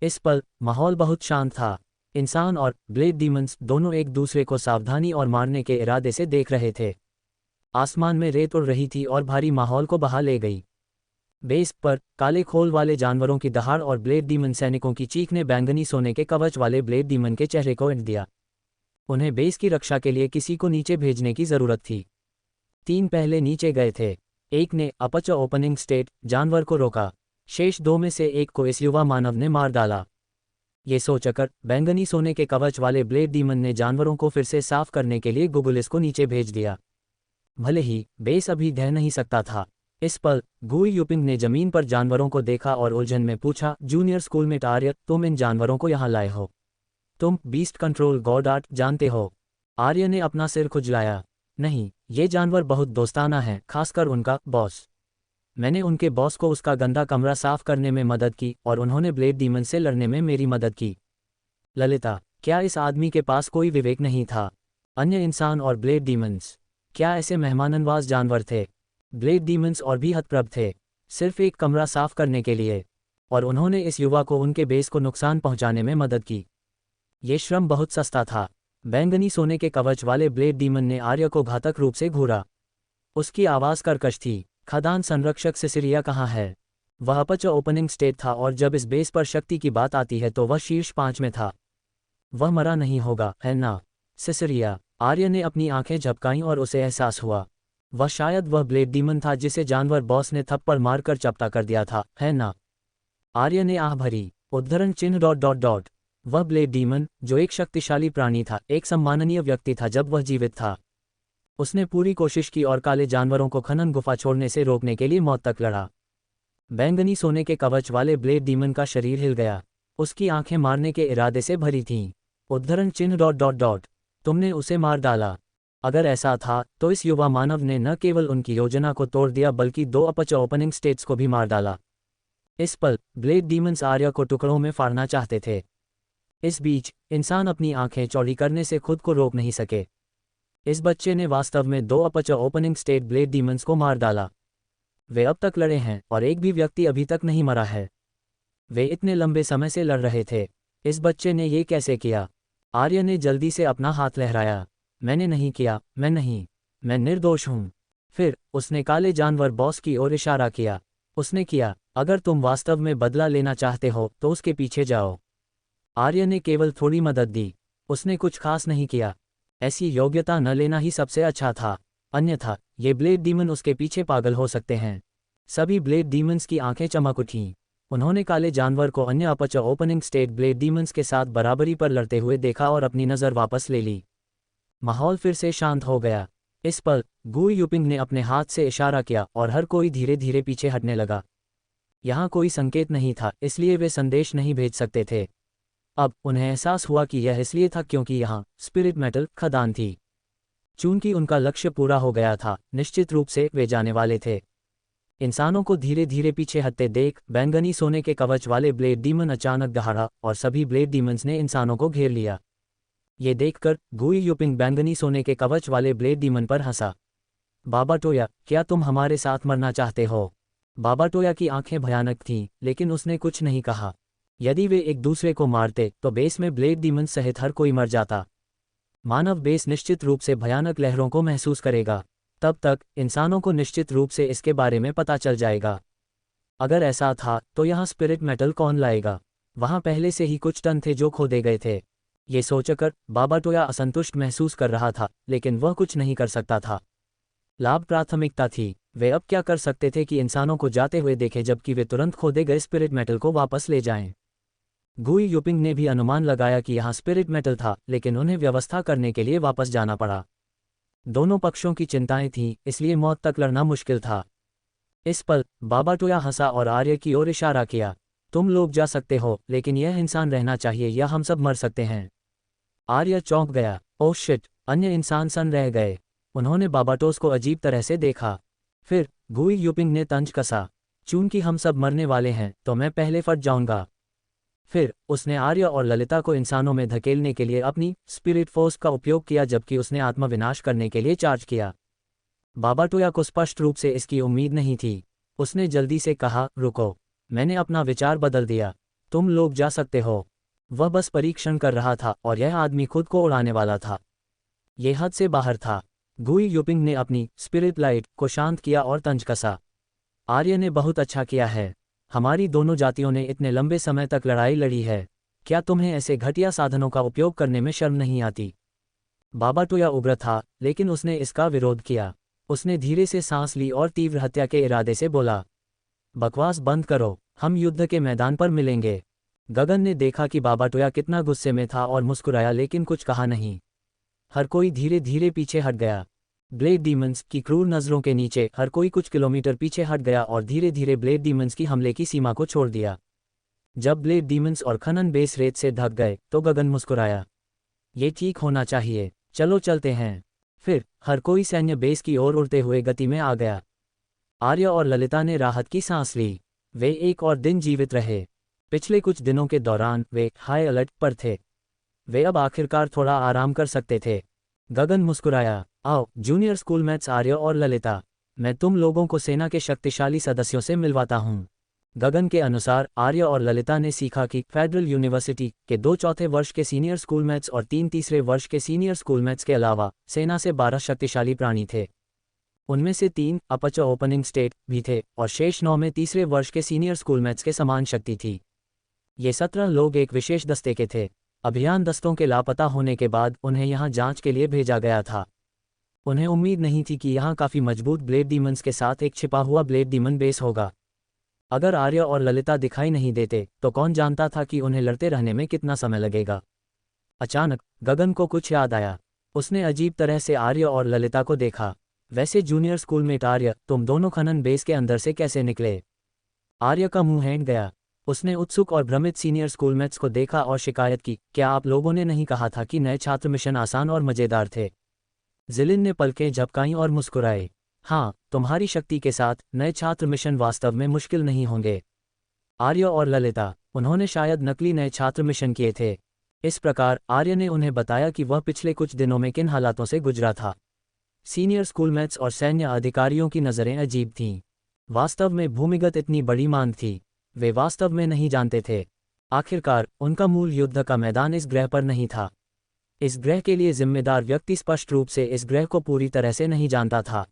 इस पल माहौल बहुत शांत था। इंसान और ब्लेड डीमंस दोनों एक दूसरे को सावधानी और मारने के इरादे से देख रहे थे। आसमान में रेत उड़ रही थी और भारी माहौल को बहा ले गई। बेस पर काले खोल वाले जानवरों की दहाड़ और ब्लेड डीमन सैनिकों की चीख ने बैंगनी सोने के कवच वाले ब्लेड डीमन के चेहरे को ईंट दिया। उन्हें बेस की रक्षा के लिए किसी को नीचे भेजने की जरूरत थी। 3 पहले नीचे गए थे। एक ने अपर्चर ओपनिंग स्टेट जानवर को रोका। शेष 2 में से एक को इस युवा मानव ने मार डाला। ये सोचकर बैंगनी सोने के कवच वाले ब्लेड डीमन ने जानवरों को फिर से साफ करने के लिए गुगुलिस को नीचे भेज दिया। भले ही बेस अभी ढह नहीं सकता था। इस पल गुई यूपिंग ने जमीन पर जानवरों को देखा और उलझन में पूछा, जूनियर स्कूलमेट आर्य, तुम इन जानवरों को यहाँ लाए हो? तुम बीस्ट कंट्रोल गॉड आर्ट जानते हो? आर्य ने अपना सिर खुजलाया। नहीं, ये जानवर बहुत दोस्ताना हैं, खासकर उनका बॉस। मैंने उनके बॉस को उसका गंदा कमरा साफ करने में मदद की और उन्होंने ब्लेड डीमन से लड़ने में मेरी मदद की। ललिता, क्या इस आदमी के पास कोई विवेक नहीं था? अन्य इंसान और ब्लेड डीमंस, क्या ऐसे मेहमाननवाज जानवर थे? ब्लेड डीमंस और भी हतप्रभ थे, सिर्फ एक कमरा साफ करने के लिए, और उन्होंने इस युवा को उनके बेस को नुकसान पहुंचाने में मदद की। ये श्रम बहुत सस्ता था। बैंगनी सोने के कवच वाले ब्लेड डीमन ने आर्य को घातक रूप से घूरा। उसकी आवाज़ कर्कश थी। खदान संरक्षक सिसिरिया कहाँ है? वह अपर्चर ओपनिंग स्टेट था और जब इस बेस पर शक्ति की बात आती है तो वह शीर्ष 5 में था। वह मरा नहीं होगा, है ना? सिसिरिया। आर्य ने अपनी आंखें झपकाईं और उसे एहसास हुआ। वह शायद वह ब्लेड डीमन था जिसे जानवर बॉस ने थप्पड़ मारकर चपटा कर दिया था, है ना? आर्य ने आह भरी। उद्धरण चिन्ह ... वह ब्लेड डीमन, जो एक शक्तिशाली प्राणी था, एक सम्माननीय व्यक्ति था जब वह जीवित था। उसने पूरी कोशिश की और काले जानवरों को खनन गुफा छोड़ने से रोकने के लिए मौत तक लड़ा। बैंगनी सोने के कवच वाले ब्लेड डीमन का शरीर हिल गया। उसकी आंखें मारने के इरादे से भरी थीं। उद्धरण चिन्ह ... तुमने उसे मार डाला। अगर ऐसा था तो इस युवा मानव ने न केवल उनकी योजना को तोड़ दिया बल्कि 2 अपर्चर ओपनिंग स्टेट्स को भी मार डाला। इस पल ब्लेड डीमंस आर्य को टुकड़ों में फाड़ना चाहते थे। इस बीच इंसान अपनी आंखें चौड़ी करने से खुद को रोक नहीं सके। इस बच्चे ने वास्तव में 2 aperture opening state blade demons को मार डाला। वे अब तक लड़े हैं और एक भी व्यक्ति अभी तक नहीं मरा है। वे इतने लंबे समय से लड़ रहे थे। इस बच्चे ने ये कैसे किया? आर्य ने जल्दी से अपना हाथ लहराया। मैंने नहीं किया, मैं निर्दोष हूँ। फिर उसने काले जानवर बॉस की ओर इशारा किया। उसने किया, अगर तुम वास्तव में बदला लेना चाहते हो तो उसके पीछे जाओ। आर्य ने केवल थोड़ी मदद दी। उसने कुछ खास नहीं किया। ऐसी योग्यता न लेना ही सबसे अच्छा था, अन्यथा ये ब्लेड डीमन उसके पीछे पागल हो सकते हैं। सभी ब्लेड डीमंस की आंखें चमक उठीं। उन्होंने काले जानवर को अन्य aperture opening state blade demons के साथ बराबरी पर लड़ते हुए देखा और अपनी नज़र वापस ले ली। माहौल फिर से शांत हो गया। इस पल गुई यूपिंग ने अपने हाथ से इशारा किया और हर कोई धीरे धीरे पीछे हटने लगा। यहाँ कोई संकेत नहीं था, इसलिए वे संदेश नहीं भेज सकते थे। अब उन्हें एहसास हुआ कि यह इसलिए था क्योंकि यहाँ स्पिरिट मेटल खदान थी। चूंकि उनका लक्ष्य पूरा हो गया था, निश्चित रूप से वे जाने वाले थे। इंसानों को धीरे धीरे पीछे हटते देख बैंगनी सोने के कवच वाले ब्लेड डीमन अचानक दहाड़ा और सभी ब्लेड डीमंस ने इंसानों को घेर लिया। ये देखकर गुई यूपिंग बैंगनी सोने के कवच वाले ब्लेड डीमन पर हंसा। बाबा टोया, क्या तुम हमारे साथ मरना चाहते हो? बाबा टोया की आंखें भयानक थीं, लेकिन उसने कुछ नहीं कहा। यदि वे एक दूसरे को मारते तो बेस में ब्लेड डीमन सहित हर कोई मर जाता। मानव बेस निश्चित रूप से भयानक लहरों को महसूस करेगा। तब तक इंसानों को निश्चित रूप से इसके बारे में पता चल जाएगा। अगर ऐसा था तो यहाँ स्पिरिट मेटल कौन लाएगा? वहाँ पहले से ही कुछ टन थे जो खोदे गए थे। ये सोचकर बाबा टोया असंतुष्ट महसूस कर रहा था, लेकिन वह कुछ नहीं कर सकता था। लाभ प्राथमिकता थी। वे अब क्या कर सकते थे कि इंसानों को जाते हुए देखें जबकि वे तुरंत खोदे गए स्पिरिट मेटल को वापस ले जाएं। गुई यूपिंग ने भी अनुमान लगाया कि यहाँ स्पिरिट मेटल था, लेकिन उन्हें व्यवस्था करने के लिए वापस जाना पड़ा। दोनों पक्षों की चिंताएं थीं, इसलिए मौत तक लड़ना मुश्किल था। इस पल बाबा टोया हंसा और आर्य की ओर इशारा किया। तुम लोग जा सकते हो, लेकिन यह इंसान रहना चाहिए या हम सब मर सकते हैं। आर्य चौंक गया। Oh shit! अन्य इंसान सन्न रह गए। उन्होंने बाबाटोस को अजीब तरह से देखा। फिर गुई यूपिंग ने तंज कसा। चूंकि हम सब मरने वाले हैं तो मैं पहले फट जाऊंगा। फिर उसने आर्य और ललिता को इंसानों में धकेलने के लिए अपनी स्पिरिट फोर्स का उपयोग किया जबकि उसने आत्मविनाश करने के लिए चार्ज किया। बाबा टोया को स्पष्ट रूप से इसकी उम्मीद नहीं थी। उसने जल्दी से कहा, रुको, मैंने अपना विचार बदल दिया। तुम लोग जा सकते हो। वह बस परीक्षण कर रहा था और यह आदमी खुद को उड़ाने वाला था। ये हद से बाहर था। गुई यूपिंग ने अपनी स्पिरिट लाइट को शांत किया और तंज कसा। आर्य ने बहुत अच्छा किया है। हमारी दोनों जातियों ने इतने लंबे समय तक लड़ाई लड़ी है। क्या तुम्हें ऐसे घटिया साधनों का उपयोग करने में शर्म नहीं आती? बाबा टोया उग्र था, लेकिन उसने इसका विरोध किया। उसने धीरे से सांस ली और तीव्र हत्या के इरादे से बोला, बकवास बंद करो, हम युद्ध के मैदान पर मिलेंगे। गगन ने देखा कि बाबा टोया कितना गुस्से में था और मुस्कुराया, लेकिन कुछ कहा नहीं। हर कोई धीरे धीरे पीछे हट गया। ब्लेड डीमंस की क्रूर नज़रों के नीचे हर कोई कुछ किलोमीटर पीछे हट गया और धीरे धीरे ब्लेड डीमंस की हमले की सीमा को छोड़ दिया। जब ब्लेड डीमंस और खनन बेस रेत से ढक गए तो गगन मुस्कुराया। ये ठीक होना चाहिए, चलो चलते हैं। फिर हर कोई सैन्य बेस की ओर उड़ते हुए गति में आ गया। आर्य और ललिता ने राहत की सांस ली। वे एक और दिन जीवित रहे। पिछले कुछ दिनों के दौरान वे हाई अलर्ट पर थे। वे अब आखिरकार थोड़ा आराम कर सकते थे। गगन मुस्कुराया, आओ जूनियर स्कूलमेट्स आर्य और ललिता, मैं तुम लोगों को सेना के शक्तिशाली सदस्यों से मिलवाता हूँ। गगन के अनुसार आर्य और ललिता ने सीखा कि फेडरल यूनिवर्सिटी के 2 चौथे वर्ष के सीनियर स्कूलमेट्स और 3 तीसरे वर्ष के सीनियर स्कूलमेट्स के अलावा सेना से 12 शक्तिशाली प्राणी थे। उनमें से 3 अपच ओपनिंग स्टेट भी थे और शेष 9 में तीसरे वर्ष के सीनियर स्कूलमेट्स के समान शक्ति थी। ये 17 लोग एक विशेष दस्ते के थे। अभियान दस्तों के लापता होने के बाद उन्हें यहाँ जांच के लिए भेजा गया था। उन्हें उम्मीद नहीं थी कि यहाँ काफ़ी मजबूत ब्लेड डीमंस के साथ एक छिपा हुआ ब्लेड डीमन बेस होगा। अगर आर्य और ललिता दिखाई नहीं देते तो कौन जानता था कि उन्हें लड़ते रहने में कितना समय लगेगा। अचानक गगन को कुछ याद आया। उसने अजीब तरह से आर्य और ललिता को देखा। वैसे जूनियर स्कूलमेट आर्य, तुम दोनों खनन बेस के अंदर से कैसे निकले? आर्य का मुंह हैंट गया। उसने उत्सुक और भ्रमित सीनियर स्कूलमेट्स को देखा और शिकायत की, क्या आप लोगों ने नहीं कहा था कि नए छात्र मिशन आसान और मज़ेदार थे? जिलिन ने पलकें झपकाईं और मुस्कुराए। हाँ, तुम्हारी शक्ति के साथ नए छात्र मिशन वास्तव में मुश्किल नहीं होंगे। आर्य और ललिता, उन्होंने शायद नकली नए छात्र मिशन किए थे। इस प्रकार आर्य ने उन्हें बताया कि वह पिछले कुछ दिनों में किन हालातों से गुजरा था। सीनियर स्कूलमेट्स और सैन्य अधिकारियों की नज़रें अजीब थीं। वास्तव में भूमिगत इतनी बड़ी मांग थी। वे वास्तव में नहीं जानते थे। आखिरकार उनका मूल युद्ध का मैदान इस ग्रह पर नहीं था। इस ग्रह के लिए जिम्मेदार व्यक्ति स्पष्ट रूप से इस ग्रह को पूरी तरह से नहीं जानता था।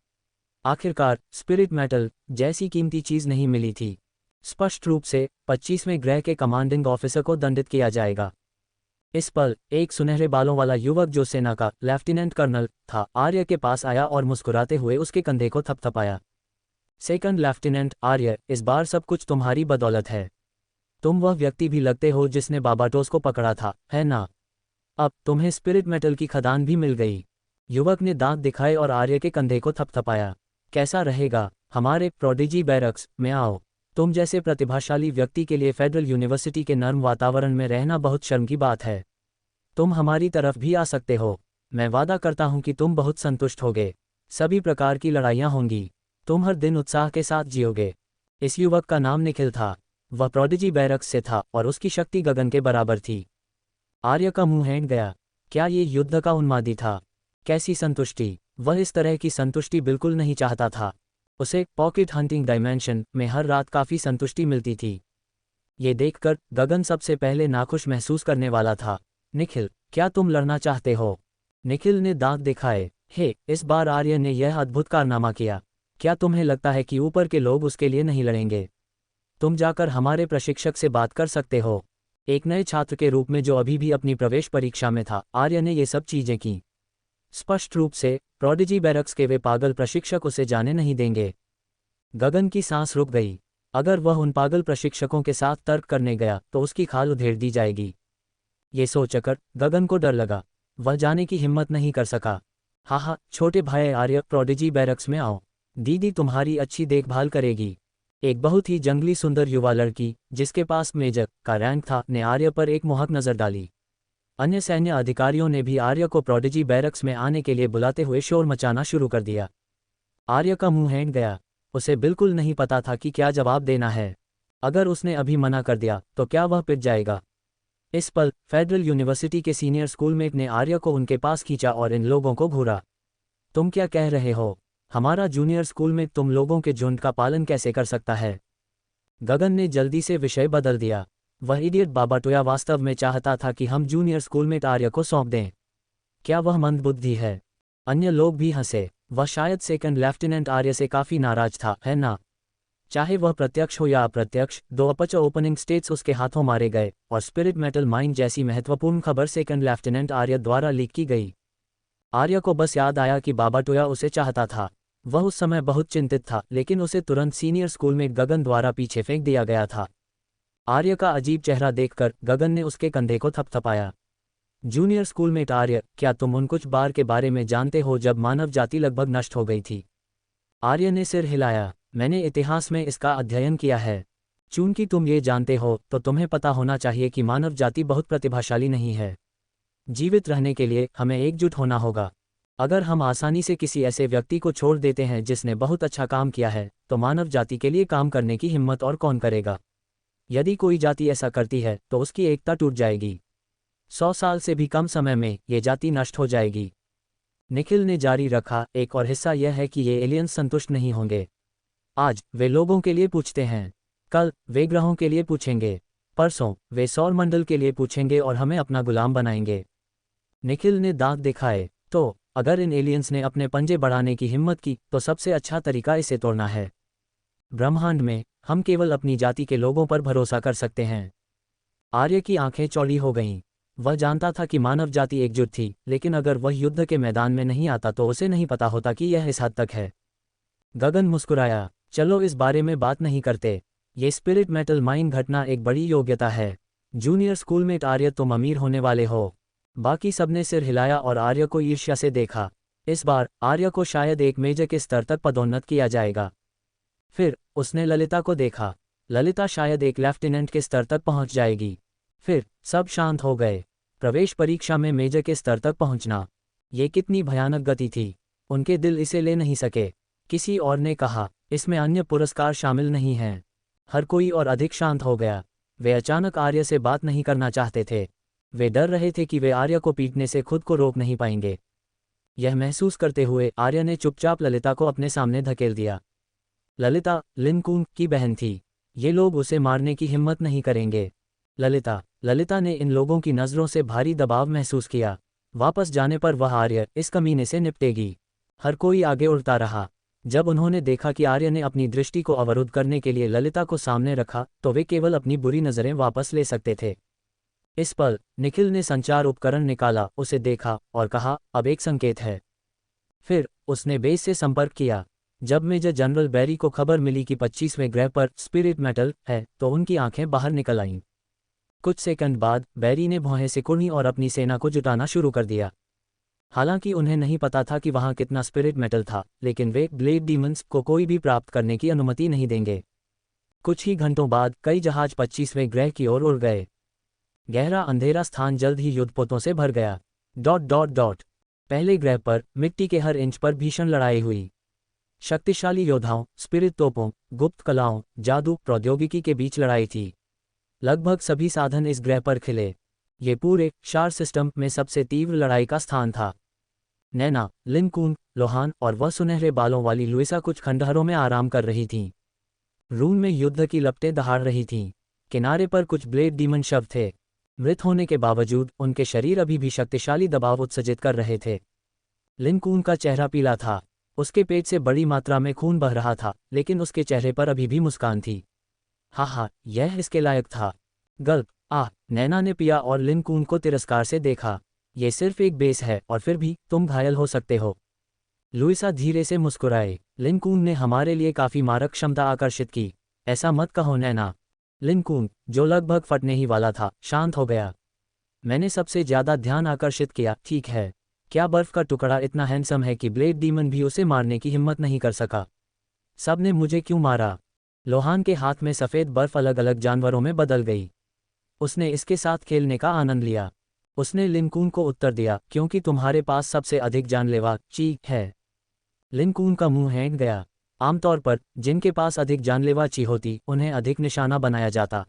आखिरकार स्पिरिट मेटल जैसी कीमती चीज़ नहीं मिली थी। स्पष्ट रूप से 25वें ग्रह के कमांडिंग ऑफिसर को दंडित किया जाएगा। इस पल एक सुनहरे बालों वाला युवक जो सेना का लेफ्टिनेंट कर्नल था आर्य के पास आया और मुस्कुराते हुए उसके कंधे को थपथपाया। सेकंड लेफ्टिनेंट आर्य, इस बार सब कुछ तुम्हारी बदौलत है। तुम वह व्यक्ति भी लगते हो जिसने बाबाटोस को पकड़ा था, है ना? अब तुम्हें स्पिरिट मेटल की खदान भी मिल गई। युवक ने दांत दिखाए और आर्य के कंधे को थपथपाया। कैसा रहेगा? हमारे प्रोडिजी बैरक्स में आओ। तुम जैसे प्रतिभाशाली व्यक्ति के लिए फेडरल यूनिवर्सिटी के नर्म वातावरण में रहना बहुत शर्म की बात है। तुम हमारी तरफ भी आ सकते हो। मैं वादा करता हूं कि तुम बहुत संतुष्ट होगे। सभी प्रकार की लड़ाइयां होंगी। तुम हर दिन उत्साह के साथ जियोगे। इस युवक का नाम निखिल था। वह प्रोडिजी बैरक्स से था और उसकी शक्ति गगन के बराबर थी। आर्य का मुंह हैंट गया। क्या ये युद्ध का उन्मादी था? कैसी संतुष्टि! वह इस तरह की संतुष्टि बिल्कुल नहीं चाहता था। उसे पॉकेट हंटिंग डायमेंशन में हर रात काफ़ी संतुष्टि मिलती थी। ये देखकर गगन सबसे पहले नाखुश महसूस करने वाला था। निखिल, क्या तुम लड़ना चाहते हो? निखिल ने दांत दिखाए। हे, इस बार आर्य ने यह अद्भुत कारनामा किया। क्या तुम्हें लगता है कि ऊपर के लोग उसके लिए नहीं लड़ेंगे? तुम जाकर हमारे प्रशिक्षक से बात कर सकते हो। एक नए छात्र के रूप में जो अभी भी अपनी प्रवेश परीक्षा में था, आर्य ने ये सब चीज़ें की। स्पष्ट रूप से प्रोडिजी बैरक्स के वे पागल प्रशिक्षक उसे जाने नहीं देंगे। गगन की सांस रुक गई। अगर वह उन पागल प्रशिक्षकों के साथ तर्क करने गया तो उसकी खाल उधेड़ दी जाएगी। ये सोचकर गगन को डर लगा। वह जाने की हिम्मत नहीं कर सका। हाँ, छोटे भाई आर्य, प्रोडिजी बैरक्स में आओ। दीदी तुम्हारी अच्छी देखभाल करेगी। एक बहुत ही जंगली सुंदर युवा लड़की जिसके पास मेजर का रैंक था ने आर्य पर एक मोहक नज़र डाली। अन्य सैन्य अधिकारियों ने भी आर्य को प्रोडिजी बैरक्स में आने के लिए बुलाते हुए शोर मचाना शुरू कर दिया। आर्य का मुंह हैंट गया। उसे बिल्कुल नहीं पता था कि क्या जवाब देना है। अगर उसने अभी मना कर दिया तो क्या वह पिट जाएगा? इस पल फेडरल यूनिवर्सिटी के सीनियर स्कूलमेट ने आर्य को उनके पास खींचा और इन लोगों को घूरा। तुम क्या कह रहे हो? हमारा जूनियर स्कूलमेट तुम लोगों के झुंड का पालन कैसे कर सकता है? गगन ने जल्दी से विषय बदल दिया। वह इडियट बाबाटोया वास्तव में चाहता था कि हम जूनियर स्कूलमेट आर्य को सौंप दें। क्या वह मंदबुद्धि है? अन्य लोग भी हंसे। वह शायद सेकंड लेफ्टिनेंट आर्य से काफ़ी नाराज था, है ना? चाहे वह प्रत्यक्ष हो या अप्रत्यक्ष, 2 अपच ओपनिंग स्टेट्स उसके हाथों मारे गए और स्पिरिट मेटल माइन जैसी महत्वपूर्ण खबर सेकंड लेफ्टिनेंट आर्य द्वारा लीक की गई। आर्य को बस याद आया कि बाबाटोया उसे चाहता था। वह उस समय बहुत चिंतित था, लेकिन उसे तुरंत सीनियर स्कूलमेट गगन द्वारा पीछे फेंक दिया गया था। आर्य का अजीब चेहरा देखकर गगन ने उसके कंधे को थपथपाया। जूनियर स्कूलमेट आर्य, क्या तुम उन कुछ बार के बारे में जानते हो जब मानव जाति लगभग नष्ट हो गई थी? आर्य ने सिर हिलाया। मैंने इतिहास में इसका अध्ययन किया है। चूंकि तुम ये जानते हो, तो तुम्हें पता होना चाहिए कि मानव जाति बहुत प्रतिभाशाली नहीं है। जीवित रहने के लिए हमें एकजुट होना होगा। अगर हम आसानी से किसी ऐसे व्यक्ति को छोड़ देते हैं जिसने बहुत अच्छा काम किया है, तो मानव जाति के लिए काम करने की हिम्मत और कौन करेगा? यदि कोई जाति ऐसा करती है तो उसकी एकता टूट जाएगी। 100 साल से भी कम समय में ये जाति नष्ट हो जाएगी। निखिल ने जारी रखा, एक और हिस्सा यह है कि ये एलियंस संतुष्ट नहीं होंगे। आज वे लोगों के लिए पूछते हैं, कल वे ग्रहों के लिए पूछेंगे, परसों वे सौरमंडल के लिए पूछेंगे और हमें अपना गुलाम बनाएंगे। निखिल ने दांत दिखाए। तो अगर इन एलियंस ने अपने पंजे बढ़ाने की हिम्मत की, तो सबसे अच्छा तरीका इसे तोड़ना है। ब्रह्मांड में हम केवल अपनी जाति के लोगों पर भरोसा कर सकते हैं। आर्य की आंखें चौड़ी हो गईं। वह जानता था कि मानव जाति एकजुट थी, लेकिन अगर वह युद्ध के मैदान में नहीं आता तो उसे नहीं पता होता कि यह इस हद तक है। गगन मुस्कुराया। चलो इस बारे में बात नहीं करते। ये स्पिरिट मेटल माइन घटना एक बड़ी योग्यता है। जूनियर स्कूलमेट आर्य, तुम अमीर होने वाले हो। बाकी सबने सिर हिलाया और आर्य को ईर्ष्या से देखा। इस बार आर्य को शायद एक मेजर के स्तर तक पदोन्नत किया जाएगा। फिर उसने ललिता को देखा। ललिता शायद एक लेफ्टिनेंट के स्तर तक पहुंच जाएगी। फिर सब शांत हो गए। प्रवेश परीक्षा में मेजर के स्तर तक पहुंचना, ये कितनी भयानक गति थी। उनके दिल इसे ले नहीं सके। किसी और ने कहा, इसमें अन्य पुरस्कार शामिल नहीं हैं। हर कोई और अधिक शांत हो गया। वे अचानक आर्य से बात नहीं करना चाहते थे। वे डर रहे थे कि वे आर्य को पीटने से खुद को रोक नहीं पाएंगे। यह महसूस करते हुए आर्य ने चुपचाप ललिता को अपने सामने धकेल दिया। ललिता लिन कुन की बहन थी। ये लोग उसे मारने की हिम्मत नहीं करेंगे। ललिता ने इन लोगों की नज़रों से भारी दबाव महसूस किया। वापस जाने पर वह आर्य इस कमीने से निपटेगी। हर कोई आगे उड़ता रहा। जब उन्होंने देखा कि आर्य ने अपनी दृष्टि को अवरुद्ध करने के लिए ललिता को सामने रखा, तो वे केवल अपनी बुरी नज़रें वापस ले सकते थे। इस पल निखिल ने संचार उपकरण निकाला, उसे देखा और कहा, अब एक संकेत है। फिर उसने बेस से संपर्क किया। जब मेजर जनरल बैरी को खबर मिली कि 25वें ग्रह पर स्पिरिट मेटल है, तो उनकी आंखें बाहर निकल आईं। कुछ सेकंड बाद बैरी ने भौहें सिकुड़ी और अपनी सेना को जुटाना शुरू कर दिया। हालांकि उन्हें नहीं पता था कि वहां कितना स्पिरिट मेटल था, लेकिन वे ब्लेड डीमंस को कोई भी प्राप्त करने की अनुमति नहीं देंगे। कुछ ही घंटों बाद कई जहाज 25वें ग्रह की ओर उड़ गए। गहरा अंधेरा स्थान जल्द ही युद्धपोतों से भर गया। ... पहले ग्रह पर मिट्टी के हर इंच पर भीषण लड़ाई हुई। शक्तिशाली योद्धाओं, स्पिरिट तोपों, गुप्त कलाओं, जादू, प्रौद्योगिकी के बीच लड़ाई थी। लगभग सभी साधन इस ग्रह पर खिले। ये पूरे शार सिस्टम में सबसे तीव्र लड़ाई का स्थान था। नैना, लिन कुन, लोहान और वह सुनहरे बालों वाली लुइसा कुछ खंडहरों में आराम कर रही थीं। रून में युद्ध की लपटें दहाड़ रही थीं। किनारे पर कुछ ब्लेड डीमन शव थे। मृत होने के बावजूद उनके शरीर अभी भी शक्तिशाली दबाव उत्सर्जित कर रहे थे। लिन कुन का चेहरा पीला था। उसके पेट से बड़ी मात्रा में खून बह रहा था, लेकिन उसके चेहरे पर अभी भी मुस्कान थी। हाँ, यह इसके लायक था। गल्प। नैना ने पिया और लिन कुन को तिरस्कार से देखा। ये सिर्फ एक बेस है और फिर भी तुम घायल हो सकते हो। लुइसा धीरे से मुस्कुराए। लिन कुन ने हमारे लिए काफ़ी मारक क्षमता आकर्षित की। ऐसा मत कहो नैना। लिन कुन, जो लगभग फटने ही वाला था, शांत हो गया। मैंने सबसे ज़्यादा ध्यान आकर्षित किया, ठीक है। क्या बर्फ का टुकड़ा इतना हैंडसम है कि ब्लेड डीमन भी उसे मारने की हिम्मत नहीं कर सका? सबने मुझे क्यों मारा? लोहान के हाथ में सफ़ेद बर्फ अलग अलग जानवरों में बदल गई। उसने इसके साथ खेलने का आनंद लिया। उसने लिन कुन को उत्तर दिया, क्योंकि तुम्हारे पास सबसे अधिक जानलेवा चीख है। लिन कुन का मुंह हैंग गया। आमतौर पर जिनके पास अधिक जानलेवा ची होती, उन्हें अधिक निशाना बनाया जाता।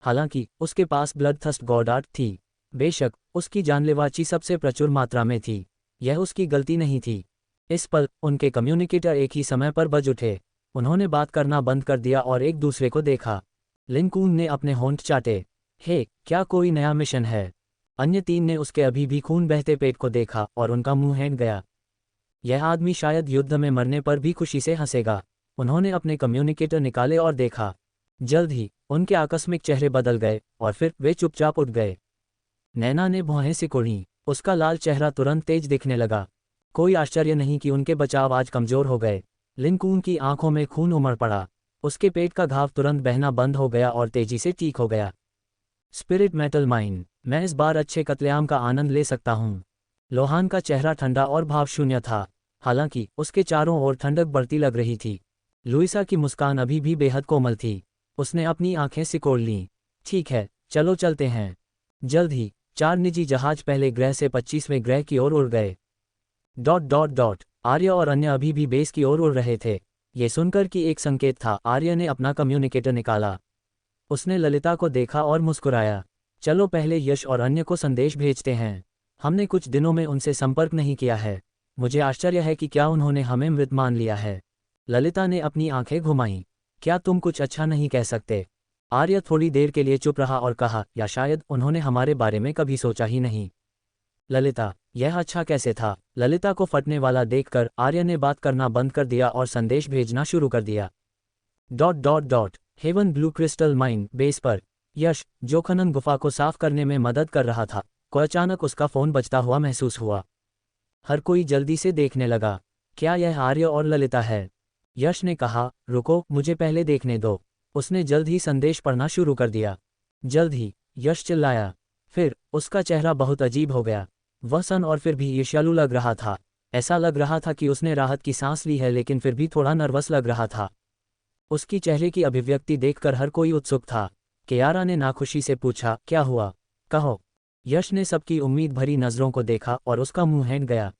हालांकि उसके पास ब्लडथर्स्ट गॉडार्ड थी। बेशक उसकी जानलेवा ची सबसे प्रचुर मात्रा में थी। यह उसकी गलती नहीं थी। इस पल उनके कम्युनिकेटर एक ही समय पर बज उठे। उन्होंने बात करना बंद कर दिया और एक दूसरे को देखा। लिनकून ने अपने होंठ चाटे। हे, क्या कोई नया मिशन है? अन्य 3 ने उसके अभी भी खून बहते पेट को देखा और उनका मुंह हैंग गया। यह आदमी शायद युद्ध में मरने पर भी खुशी से हंसेगा। उन्होंने अपने कम्युनिकेटर निकाले और देखा। जल्द ही उनके आकस्मिक चेहरे बदल गए और फिर वे चुपचाप उठ गए। नैना ने भौहें सिकुड़ी। उसका लाल चेहरा तुरंत तेज दिखने लगा। कोई आश्चर्य नहीं कि उनके बचाव आज कमजोर हो गए। लिनकून की आंखों में खून उमड़ पड़ा। उसके पेट का घाव तुरंत बहना बंद हो गया और तेजी से ठीक हो गया। स्पिरिट मेटल माइन, मैं इस बार अच्छे कत्लेआम का आनंद ले सकता हूँ। लोहान का चेहरा ठंडा और भावशून्य था, हालांकि उसके चारों ओर ठंडक बढ़ती लग रही थी। लुइसा की मुस्कान अभी भी बेहद कोमल थी। उसने अपनी आंखें सिकोड़ लीं। ठीक है, चलो चलते हैं। जल्द ही 4 निजी जहाज पहले ग्रह से 25वें ग्रह की ओर उड़ गए। आर्य और अन्य अभी भी बेस की ओर उड़ रहे थे। ये सुनकर कि एक संकेत था, आर्य ने अपना कम्युनिकेटर निकाला। उसने ललिता को देखा और मुस्कुराया। चलो पहले यश और अन्य को संदेश भेजते हैं। हमने कुछ दिनों में उनसे संपर्क नहीं किया है। मुझे आश्चर्य है कि क्या उन्होंने हमें मृत मान लिया है। ललिता ने अपनी आंखें घुमाईं। क्या तुम कुछ अच्छा नहीं कह सकते? आर्य थोड़ी देर के लिए चुप रहा और कहा, या शायद उन्होंने हमारे बारे में कभी सोचा ही नहीं। ललिता, यह अच्छा कैसे था? ललिता को फटने वाला देखकर आर्य ने बात करना बंद कर दिया और संदेश भेजना शुरू कर दिया। Heaven blue crystal mine base पर यश, जो खनन गुफा को साफ करने में मदद कर रहा था, को अचानक उसका फोन बजता हुआ महसूस हुआ। हर कोई जल्दी से देखने लगा। क्या यह आर्य और ललिता है? यश ने कहा, रुको, मुझे पहले देखने दो। उसने जल्द ही संदेश पढ़ना शुरू कर दिया। जल्द ही, यश चिल्लाया। फिर उसका चेहरा बहुत अजीब हो गया। वह सन और फिर भी ईर्ष्यालु लग रहा था। ऐसा लग रहा था कि उसने राहत की सांस ली है, लेकिन फिर भी थोड़ा नर्वस लग रहा था। उसकी चेहरे की अभिव्यक्ति देखकर हर कोई उत्सुक था। कियारा ने नाखुशी से पूछा, क्या हुआ? कहो। यश ने सबकी उम्मीद भरी नजरों को देखा और उसका मुंह हैंग गया।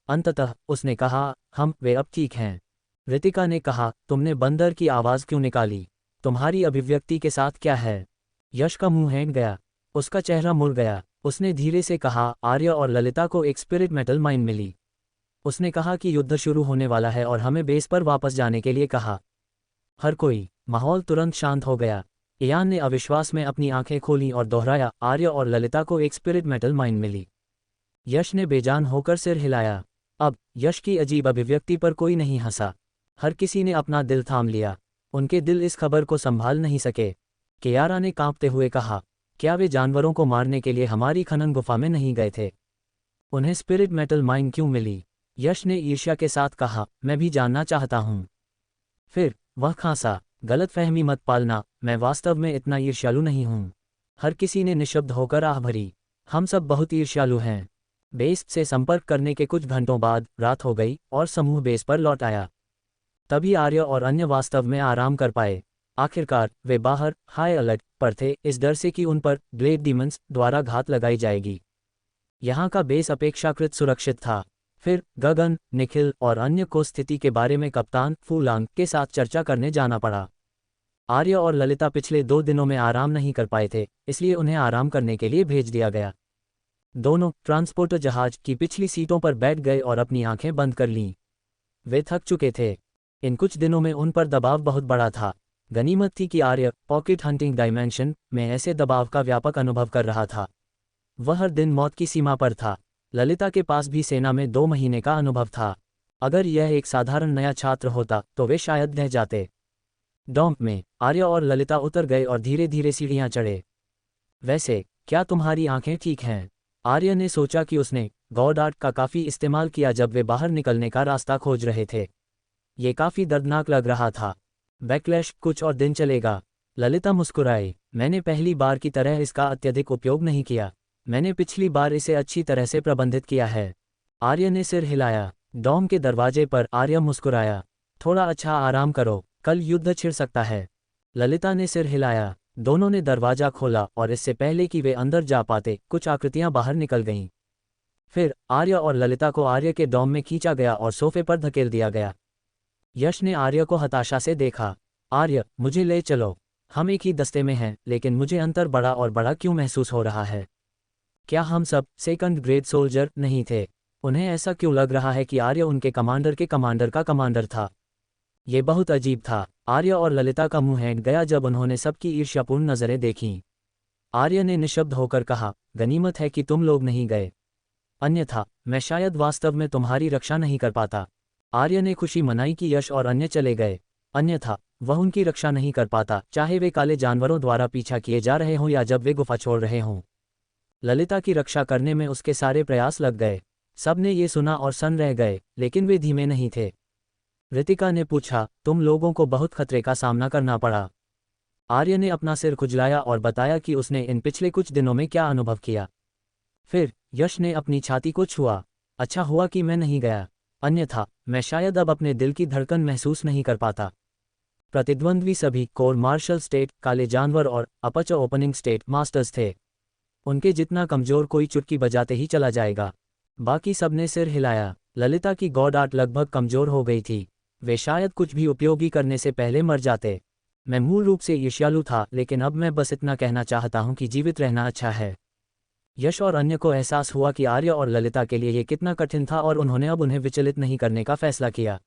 अंततः उसने कहा, वे अब ठीक हैं। रितिका ने कहा, तुमने बंदर की आवाज़ क्यों निकाली? तुम्हारी अभिव्यक्ति के साथ क्या है? यश का मुंह हैंग गया। उसका चेहरा मुड़ गया। उसने धीरे से कहा, आर्य और ललिता को एक स्पिरिट मेटल माइन मिली। उसने कहा कि युद्ध शुरू होने वाला है और हमें बेस पर वापस जाने के लिए कहा। माहौल तुरंत शांत हो गया। इयान ने अविश्वास में अपनी आंखें खोलीं और दोहराया, आर्य और ललिता को एक स्पिरिट मेटल माइन मिली। यश ने बेजान होकर सिर हिलाया। अब यश की अजीब अभिव्यक्ति पर कोई नहीं हंसा। हर किसी ने अपना दिल थाम लिया। उनके दिल इस खबर को संभाल नहीं सके। कियारा ने कांपते हुए कहा, क्या वे जानवरों को मारने के लिए हमारी खनन गुफा में नहीं गए थे? उन्हें स्पिरिट मेटल माइन क्यों मिली? यश ने ईर्ष्या के साथ कहा, मैं भी जानना चाहता हूँ। फिर वह खांसा, गलतफहमी मत पालना, मैं वास्तव में इतना ईर्ष्यालु नहीं हूँ। हर किसी ने निशब्द होकर आह भरी। हम सब बहुत ईर्ष्यालु हैं। बेस से संपर्क करने के कुछ घंटों बाद रात हो गई और समूह बेस पर लौट आया। तभी आर्य और अन्य वास्तव में आराम कर पाए। आखिरकार वे बाहर हाई अलर्ट पर थे, इस डर से कि उन पर ब्लेड डीमंस द्वारा घात लगाई जाएगी। यहाँ का बेस अपेक्षाकृत सुरक्षित था। फिर गगन, निखिल और अन्य को स्थिति के बारे में कप्तान फूलांग के साथ चर्चा करने जाना पड़ा। आर्य और ललिता पिछले 2 दिनों में आराम नहीं कर पाए थे, इसलिए उन्हें आराम करने के लिए भेज दिया गया। दोनों ट्रांसपोर्टर जहाज की पिछली सीटों पर बैठ गए और अपनी आंखें बंद कर लीं। वे थक चुके थे। इन कुछ दिनों में उन पर दबाव बहुत बड़ा था। गनीमत थी कि आर्य पॉकेट हंटिंग डायमेंशन में ऐसे दबाव का व्यापक अनुभव कर रहा था। वह हर दिन मौत की सीमा पर था। ललिता के पास भी सेना में 2 महीने का अनुभव था। अगर यह एक साधारण नया छात्र होता तो वे शायद रह जाते। डॉम्प में आर्य और ललिता उतर गए और धीरे धीरे सीढ़ियां चढ़े। वैसे क्या तुम्हारी आंखें ठीक हैं? आर्य ने सोचा कि उसने गॉडार्ड का काफ़ी इस्तेमाल किया जब वे बाहर निकलने का रास्ता खोज रहे थे। ये काफ़ी दर्दनाक लग रहा था। बैकलैश कुछ और दिन चलेगा। ललिता मुस्कुराई, मैंने पहली बार की तरह इसका अत्यधिक उपयोग नहीं किया। मैंने पिछली बार इसे अच्छी तरह से प्रबंधित किया है। आर्य ने सिर हिलाया। डॉम के दरवाजे पर आर्य मुस्कुराया, थोड़ा अच्छा आराम करो, कल युद्ध छिड़ सकता है। ललिता ने सिर हिलाया। दोनों ने दरवाजा खोला और इससे पहले कि वे अंदर जा पाते कुछ आकृतियां बाहर निकल गईं। फिर आर्य और ललिता को आर्य के डॉम में खींचा गया और सोफे पर धकेल दिया गया। यश ने आर्य को हताशा से देखा। आर्य, मुझे ले चलो। हम एक ही दस्ते में हैं, लेकिन मुझे अंतर बड़ा और बड़ा क्यों महसूस हो रहा है? क्या हम सब सेकंड ग्रेड सोल्जर नहीं थे? उन्हें ऐसा क्यों लग रहा है कि आर्य उनके कमांडर के कमांडर का कमांडर था? ये बहुत अजीब था। आर्य और ललिता का मुंह हैंट गया जब उन्होंने सबकी ईर्ष्यापूर्ण नजरें देखीं। आर्य ने निशब्द होकर कहा, गनीमत है कि तुम लोग नहीं गए, अन्यथा मैं शायद वास्तव में तुम्हारी रक्षा नहीं कर पाता। आर्य ने खुशी मनाई कि यश और अन्य चले गए, अन्यथा वह उनकी रक्षा नहीं कर पाता, चाहे वे काले जानवरों द्वारा पीछा किए जा रहे हों या जब वे गुफा छोड़ रहे हों। ललिता की रक्षा करने में उसके सारे प्रयास लग गए। सब ने ये सुना और सन्न रह गए, लेकिन वे धीमे नहीं थे। ऋतिका ने पूछा, तुम लोगों को बहुत खतरे का सामना करना पड़ा? आर्य ने अपना सिर खुजलाया और बताया कि उसने इन पिछले कुछ दिनों में क्या अनुभव किया। फिर यश ने अपनी छाती को छुआ। अच्छा हुआ कि मैं नहीं गया, अन्यथा मैं शायद अब अपने दिल की धड़कन महसूस नहीं कर पाता। प्रतिद्वंद्वी सभी कोर मार्शल स्टेट, काले जानवर और अपच ओपनिंग स्टेट मास्टर्स थे। उनके जितना कमजोर कोई चुटकी बजाते ही चला जाएगा। बाकी सबने सिर हिलाया। ललिता की गॉड आर्ट लगभग कमजोर हो गई थी। वे शायद कुछ भी उपयोगी करने से पहले मर जाते। मैं मूल रूप से ईर्ष्यालु था, लेकिन अब मैं बस इतना कहना चाहता हूं कि जीवित रहना अच्छा है। यश और अन्य को एहसास हुआ कि आर्य और ललिता के लिए ये कितना कठिन था और उन्होंने अब उन्हें विचलित नहीं करने का फैसला किया।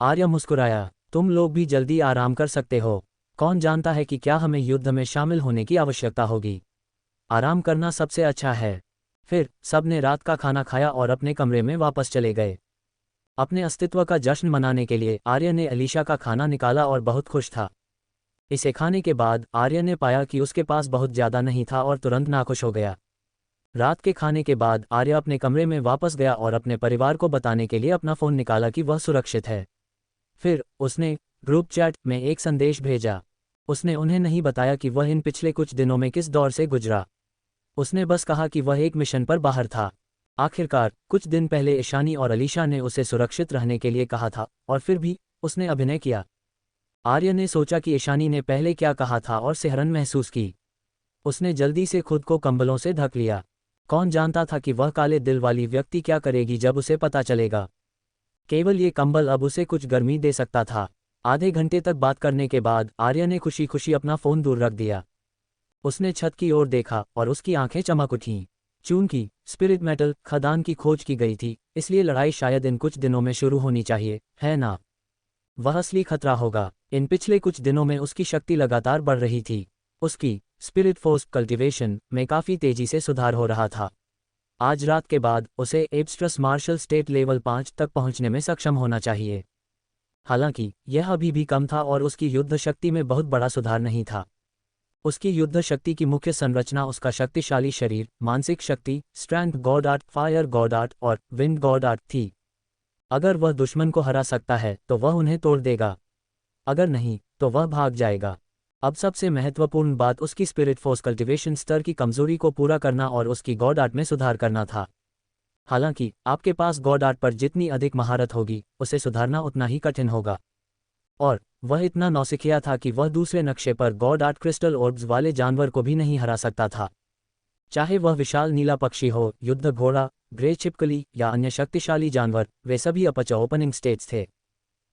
आर्य मुस्कुराया, तुम लोग भी जल्दी आराम कर सकते हो। कौन जानता है कि क्या हमें युद्ध में शामिल होने की आवश्यकता होगी। आराम करना सबसे अच्छा है। फिर सबने रात का खाना खाया और अपने कमरे में वापस चले गए। अपने अस्तित्व का जश्न मनाने के लिए आर्य ने अलीशा का खाना निकाला और बहुत खुश था। इसे खाने के बाद आर्य ने पाया कि उसके पास बहुत ज़्यादा नहीं था और तुरंत नाखुश हो गया। रात के खाने के बाद आर्य अपने कमरे में वापस गया और अपने परिवार को बताने के लिए अपना फ़ोन निकाला कि वह सुरक्षित है। फिर उसने ग्रुप चैट में एक संदेश भेजा। उसने उन्हें नहीं बताया कि वह इन पिछले कुछ दिनों में किस दौर से गुजरा। उसने बस कहा कि वह एक मिशन पर बाहर था। आखिरकार कुछ दिन पहले ईशानी और अलीशा ने उसे सुरक्षित रहने के लिए कहा था, और फिर भी उसने अभिनय किया। आर्य ने सोचा कि ईशानी ने पहले क्या कहा था और सिहरन महसूस की। उसने जल्दी से खुद को कंबलों से ढक लिया। कौन जानता था कि वह काले दिल वाली व्यक्ति क्या करेगी जब उसे पता चलेगा। केवल ये कंबल अब उसे कुछ गर्मी दे सकता था। आधे घंटे तक बात करने के बाद आर्य ने खुशी खुशी अपना फ़ोन दूर रख दिया। उसने छत की ओर देखा और उसकी आंखें चमक उठीं। चूंकि स्पिरिट मेटल खदान की खोज की गई थी, इसलिए लड़ाई शायद इन कुछ दिनों में शुरू होनी चाहिए, है ना? वह असली खतरा होगा। इन पिछले कुछ दिनों में उसकी शक्ति लगातार बढ़ रही थी। उसकी स्पिरिट फोर्स कल्टीवेशन में काफ़ी तेजी से सुधार हो रहा था। आज रात के बाद उसे एब्स्ट्रस मार्शल स्टेट लेवल 5 तक पहुंचने में सक्षम होना चाहिए। हालांकि यह अभी भी कम था और उसकी युद्ध शक्ति में बहुत बड़ा सुधार नहीं था। उसकी युद्ध शक्ति की मुख्य संरचना उसका शक्तिशाली शरीर, मानसिक शक्ति, strength God art, fire God art और विंड गॉड आर्ट थी। अगर वह दुश्मन को हरा सकता है तो वह उन्हें तोड़ देगा, अगर नहीं तो वह भाग जाएगा। अब सबसे महत्वपूर्ण बात उसकी स्पिरिट फोर्स कल्टीवेशन स्तर की कमजोरी को पूरा करना और उसकी गॉड आर्ट में सुधार करना था। हालांकि आपके पास गॉड आर्ट पर जितनी अधिक महारत होगी, उसे सुधारना उतना ही कठिन होगा। और वह इतना नौसिखिया था कि वह दूसरे नक्शे पर गॉड आर्ट क्रिस्टल ऑर्ब्स वाले जानवर को भी नहीं हरा सकता था। चाहे वह विशाल नीला पक्षी हो, युद्ध घोड़ा, ग्रे छिपकली या अन्य शक्तिशाली जानवर, वे सभी अपच ओपनिंग स्टेट्स थे।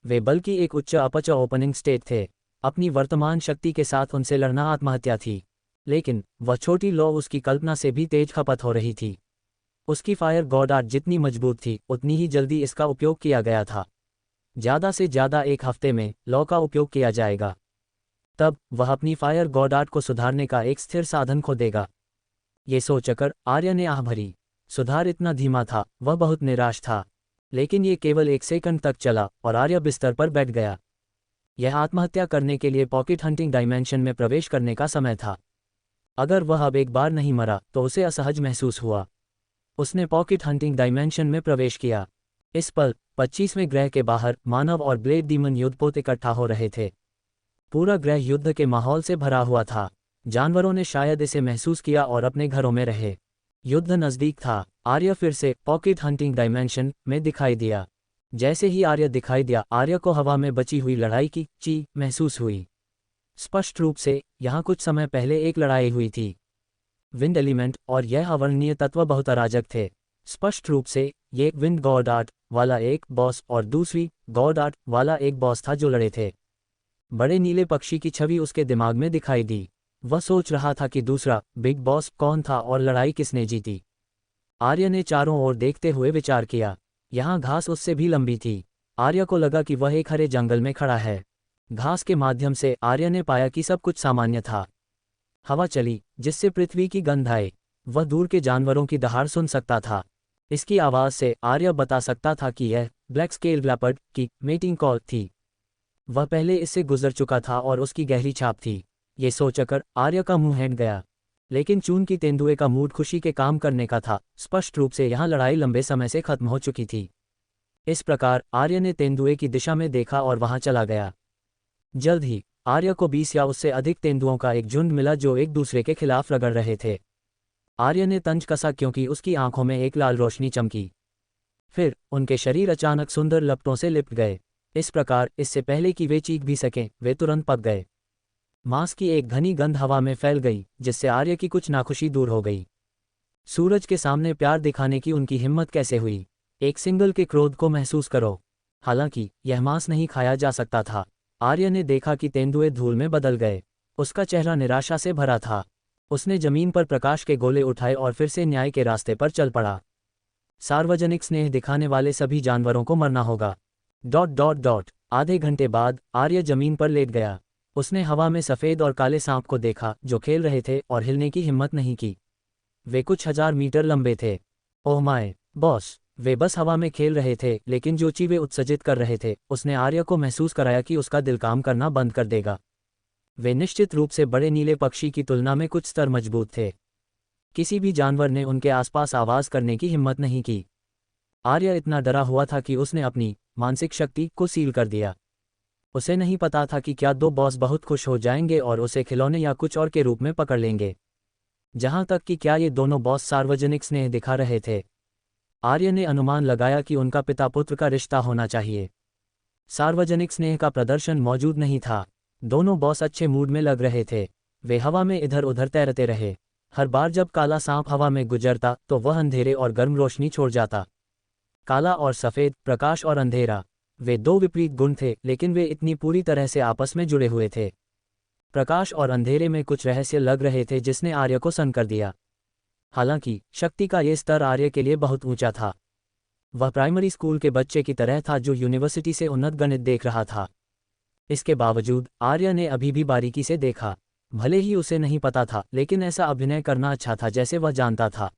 वे बल्कि एक उच्च अपच ओपनिंग स्टेट थे। अपनी वर्तमान शक्ति के साथ उनसे लड़ना आत्महत्या थी। लेकिन वह छोटी लौ उसकी कल्पना से भी तेज खपत हो रही थी। उसकी फायर गॉड आर्ट जितनी मजबूत थी, उतनी ही जल्दी इसका उपयोग किया गया था। ज़्यादा से ज़्यादा एक हफ्ते में लॉ का उपयोग किया जाएगा। तब वह अपनी फायर गॉड आर्ट को सुधारने का एक स्थिर साधन खो देगा। ये सोचकर आर्य ने आह भरी। सुधार इतना धीमा था, वह बहुत निराश था। लेकिन ये केवल 1 सेकंड तक चला और आर्य बिस्तर पर बैठ गया। यह आत्महत्या करने के लिए पॉकेट हंटिंग डायमेंशन में प्रवेश करने का समय था। अगर वह अब एक बार नहीं मरा तो उसे असहज महसूस हुआ। उसने पॉकेट हंटिंग डायमेंशन में प्रवेश किया। इस पल 25वें ग्रह के बाहर मानव और ब्लेड डीमन युद्धपोत इकट्ठा हो रहे थे। पूरा ग्रह युद्ध के माहौल से भरा हुआ था। जानवरों ने शायद इसे महसूस किया और अपने घरों में रहे। युद्ध नज़दीक था। आर्य फिर से पॉकेट हंटिंग डायमेंशन में दिखाई दिया। जैसे ही आर्य दिखाई दिया, आर्य को हवा में बची हुई लड़ाई की ची महसूस हुई। स्पष्ट रूप से यहाँ कुछ समय पहले एक लड़ाई हुई थी। विंड एलिमेंट और यह अवर्णनीय तत्व बहुत अराजक थे। स्पष्ट रूप से ये एक विंड गॉड आर्ट वाला एक बॉस और दूसरी गॉड आर्ट वाला एक बॉस था जो लड़े थे। बड़े नीले पक्षी की छवि उसके दिमाग में दिखाई दी। वह सोच रहा था कि दूसरा बिग बॉस कौन था और लड़ाई किसने जीती। आर्य ने चारों ओर देखते हुए विचार किया। यहाँ घास उससे भी लंबी थी। आर्य को लगा कि वह एक हरे जंगल में खड़ा है। घास के माध्यम से आर्य ने पाया कि सब कुछ सामान्य था। हवा चली जिससे पृथ्वी की गंध आई। वह दूर के जानवरों की दहाड़ सुन सकता था। इसकी आवाज़ से आर्य बता सकता था कि यह ब्लैक स्केल लेपर्ड की मेटिंग कॉल थी। वह पहले इससे गुजर चुका था और उसकी गहरी छाप थी। ये सोचकर आर्य का मुंह हैंट गया। लेकिन चून की तेंदुए का मूड खुशी के काम करने का था। स्पष्ट रूप से यहाँ लड़ाई लंबे समय से खत्म हो चुकी थी। इस प्रकार आर्य ने तेंदुए की दिशा में देखा और वहां चला गया। जल्द ही आर्य को 20 या उससे अधिक तेंदुओं का एक झुंड मिला जो एक दूसरे के खिलाफ रगड़ रहे थे। आर्य ने तंज कसा क्योंकि उसकी आंखों में एक लाल रोशनी चमकी। फिर उनके शरीर अचानक सुंदर लपटों से लिपट गए। इस प्रकार इससे पहले कि वे चीख भी सकें वे तुरंत पक गए। मांस की एक घनी गंध हवा में फैल गई जिससे आर्य की कुछ नाखुशी दूर हो गई। सूरज के सामने प्यार दिखाने की उनकी हिम्मत कैसे हुई? एक सिंगल के क्रोध को महसूस करो। हालांकि यह मांस नहीं खाया जा सकता था। आर्य ने देखा कि तेंदुए धूल में बदल गए। उसका चेहरा निराशा से भरा था। उसने जमीन पर प्रकाश के गोले उठाए और फिर से न्याय के रास्ते पर चल पड़ा। सार्वजनिक स्नेह दिखाने वाले सभी जानवरों को मरना होगा। ... आधे घंटे बाद आर्य जमीन पर लेट गया। उसने हवा में सफ़ेद और काले सांप को देखा जो खेल रहे थे और हिलने की हिम्मत नहीं की। वे कुछ 1000 मीटर लंबे थे। Oh my boss! वे बस हवा में खेल रहे थे लेकिन जो चीज़ें उत्सर्जित कर रहे थे उसने आर्य को महसूस कराया कि उसका दिल काम करना बंद कर देगा। वे निश्चित रूप से बड़े नीले पक्षी की तुलना में कुछ स्तर मजबूत थे। किसी भी जानवर ने उनके आसपास आवाज़ करने की हिम्मत नहीं की। आर्य इतना डरा हुआ था कि उसने अपनी मानसिक शक्ति को सील कर दिया। उसे नहीं पता था कि क्या दो बॉस बहुत खुश हो जाएंगे और उसे खिलौने या कुछ और के रूप में पकड़ लेंगे। जहां तक कि क्या ये दोनों बॉस सार्वजनिक स्नेह दिखा रहे थे। आर्य ने अनुमान लगाया कि उनका पिता पुत्र का रिश्ता होना चाहिए। सार्वजनिक स्नेह का प्रदर्शन मौजूद नहीं था। दोनों बॉस अच्छे मूड में लग रहे थे। वे हवा में इधर उधर तैरते रहे। हर बार जब काला सांप हवा में गुजरता तो वह अंधेरे और गर्म रोशनी छोड़ जाता। काला और सफ़ेद, प्रकाश और अंधेरा, वे दो विपरीत गुण थे लेकिन वे इतनी पूरी तरह से आपस में जुड़े हुए थे। प्रकाश और अंधेरे में कुछ रहस्य लग रहे थे जिसने आर्य को सन्न कर दिया। हालांकि शक्ति का ये स्तर आर्य के लिए बहुत ऊंचा था। वह प्राइमरी स्कूल के बच्चे की तरह था जो यूनिवर्सिटी से उन्नत गणित देख रहा था। इसके बावजूद आर्य ने अभी भी बारीकी से देखा। भले ही उसे नहीं पता था लेकिन ऐसा अभिनय करना अच्छा था जैसे वह जानता था।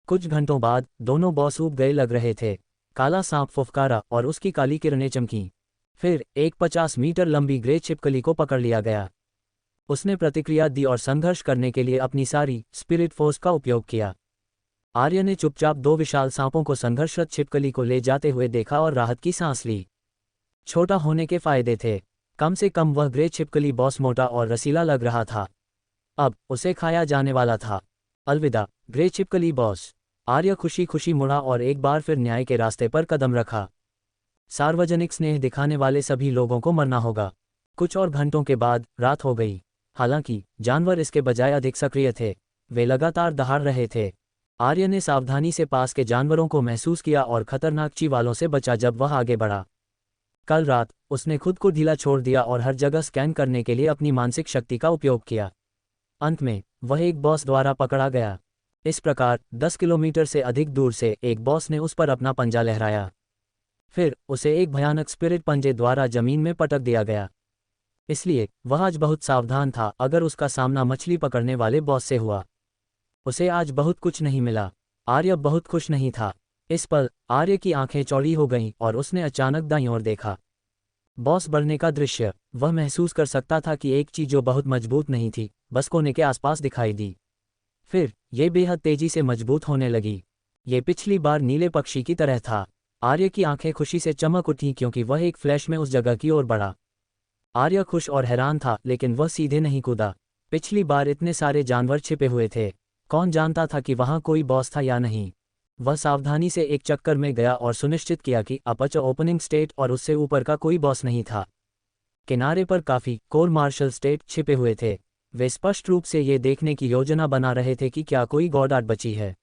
कुछ घंटों बाद दोनों बॉस ऊब गए लग रहे थे। काला सांप फुफकारा और उसकी काली किरणें चमकीं। फिर एक 50 मीटर लंबी ग्रे छिपकली को पकड़ लिया गया। उसने प्रतिक्रिया दी और संघर्ष करने के लिए अपनी सारी स्पिरिट फोर्स का उपयोग किया। आर्य ने चुपचाप दो विशाल सांपों को संघर्षरत छिपकली को ले जाते हुए देखा और राहत की सांस ली। छोटा होने के फायदे थे। कम से कम वह ग्रे छिपकली बॉस मोटा और रसीला लग रहा था। अब उसे खाया जाने वाला था। अलविदा ग्रे छिपकली बॉस। आर्य खुशी खुशी मुड़ा और एक बार फिर न्याय के रास्ते पर कदम रखा। सार्वजनिक स्नेह दिखाने वाले सभी लोगों को मरना होगा। कुछ और घंटों के बाद रात हो गई। हालांकि जानवर इसके बजाय अधिक सक्रिय थे। वे लगातार दहाड़ रहे थे। आर्य ने सावधानी से पास के जानवरों को महसूस किया और खतरनाक चीवालों से बचा जब वह आगे बढ़ा। कल रात उसने खुद को ढीला छोड़ दिया और हर जगह स्कैन करने के लिए अपनी मानसिक शक्ति का उपयोग किया। अंत में वह एक बॉस द्वारा पकड़ा गया। इस प्रकार 10 किलोमीटर से अधिक दूर से एक बॉस ने उस पर अपना पंजा लहराया। फिर उसे एक भयानक स्पिरिट पंजे द्वारा जमीन में पटक दिया गया। इसलिए वह आज बहुत सावधान था अगर उसका सामना मछली पकड़ने वाले बॉस से हुआ। उसे आज बहुत कुछ नहीं मिला। आर्य बहुत खुश नहीं था। इस पल आर्य की आंखें चौड़ी हो गईं और उसने अचानक दाईं ओर देखा। बॉस बढ़ने का दृश्य। वह महसूस कर सकता था कि एक चीज जो बहुत मजबूत नहीं थी बस कोने के आसपास दिखाई दी। फिर ये बेहद तेजी से मजबूत होने लगी। ये पिछली बार नीले पक्षी की तरह था। आर्य की आंखें खुशी से चमक उठीं क्योंकि वह एक फ्लैश में उस जगह की ओर बढ़ा। आर्य खुश और हैरान था लेकिन वह सीधे नहीं कूदा। पिछली बार इतने सारे जानवर छिपे हुए थे। कौन जानता था कि वहां कोई बॉस था या नहीं। वह सावधानी से एक चक्कर में गया और सुनिश्चित किया कि अपच ओपनिंग स्टेट और उससे ऊपर का कोई बॉस नहीं था। किनारे पर काफी कोर मार्शल स्टेट छिपे हुए थे। वे स्पष्ट रूप से ये देखने की योजना बना रहे थे कि क्या कोई गॉडार्ड बची है।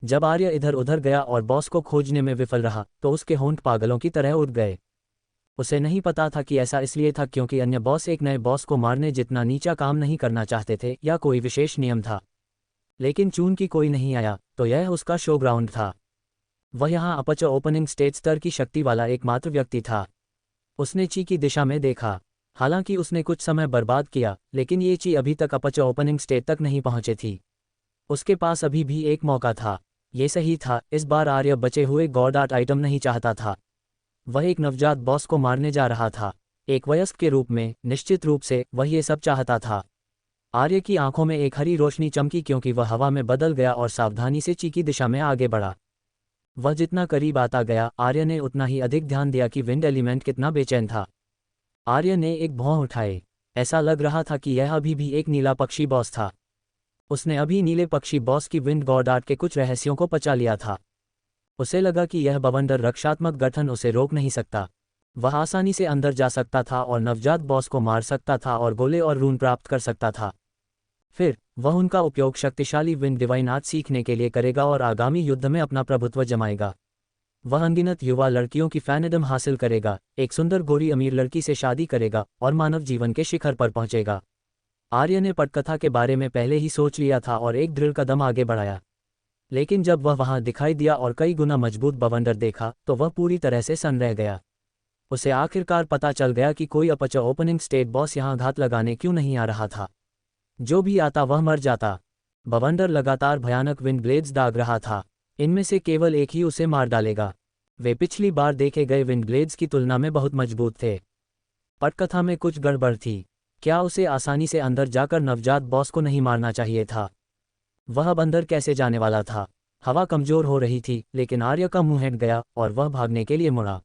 जब आर्य इधर उधर गया और बॉस को खोजने में विफल रहा तो उसके होंठ पागलों की तरह उड़ गए। उसे नहीं पता था कि ऐसा इसलिए था क्योंकि अन्य बॉस एक नए बॉस को मारने जितना नीचा काम नहीं करना चाहते थे या कोई विशेष नियम था। लेकिन चून की कोई नहीं आया तो यह उसका शो ग्राउंड था। वह यहाँ अपच ओपनिंग स्टेट स्तर की शक्ति वाला एकमात्र व्यक्ति था। उसने ची की दिशा में देखा। हालांकि उसने कुछ समय बर्बाद किया, लेकिन ये ची अभी तक अपच ओपनिंग स्टेट तक नहीं पहुंचे थी। उसके पास अभी भी एक मौका था। ये सही था, इस बार आर्य बचे हुए गॉड आर्ट आइटम नहीं चाहता था। वह एक नवजात बॉस को मारने जा रहा था। एक वयस्क के रूप में निश्चित रूप से वह ये सब चाहता था। आर्य की आंखों में एक हरी रोशनी चमकी क्योंकि वह हवा में बदल गया और सावधानी से ची की दिशा में आगे बढ़ा। वह जितना करीब आता गया, आर्य ने उतना ही अधिक ध्यान दिया कि विंड एलिमेंट कितना बेचैन था। आर्य ने एक भौं उठाए। ऐसा लग रहा था कि यह अभी भी एक नीला पक्षी बॉस था। उसने अभी नीले पक्षी बॉस की विंड गॉड आर्ट के कुछ रहस्यों को पचा लिया था। उसे लगा कि यह बवंडर रक्षात्मक गठन उसे रोक नहीं सकता। वह आसानी से अंदर जा सकता था और नवजात बॉस को मार सकता था और गोले और रून प्राप्त कर सकता था। फिर वह उनका उपयोग शक्तिशाली विंड डिवाइन आर्ट सीखने के लिए करेगा और आगामी युद्ध में अपना प्रभुत्व जमाएगा। वह अनगिनत युवा लड़कियों की फैनिडम हासिल करेगा, एक सुंदर गोरी अमीर लड़की से शादी करेगा और मानव जीवन के शिखर पर पहुंचेगा। आर्य ने पटकथा के बारे में पहले ही सोच लिया था और एक दृढ़ कदम आगे बढ़ाया। लेकिन जब वह वहां दिखाई दिया और कई गुना मजबूत बवंडर देखा तो वह पूरी तरह से सन्न रह गया। उसे आखिरकार पता चल गया कि कोई अपच ओपनिंग स्टेट बॉस यहां घात लगाने क्यों नहीं आ रहा था। जो भी आता वह मर जाता। बवंडर लगातार भयानक विंड ब्लेड्स दाग रहा था। इनमें से केवल एक ही उसे मार डालेगा। वे पिछली बार देखे गए विंड ब्लेड्स की तुलना में बहुत मजबूत थे। पटकथा में कुछ गड़बड़ थी। क्या उसे आसानी से अंदर जाकर नवजात बॉस को नहीं मारना चाहिए था? वह अब अंदर कैसे जाने वाला था? हवा कमजोर हो रही थी, लेकिन आर्य का मुंह हट गया और वह भागने के लिए मुड़ा।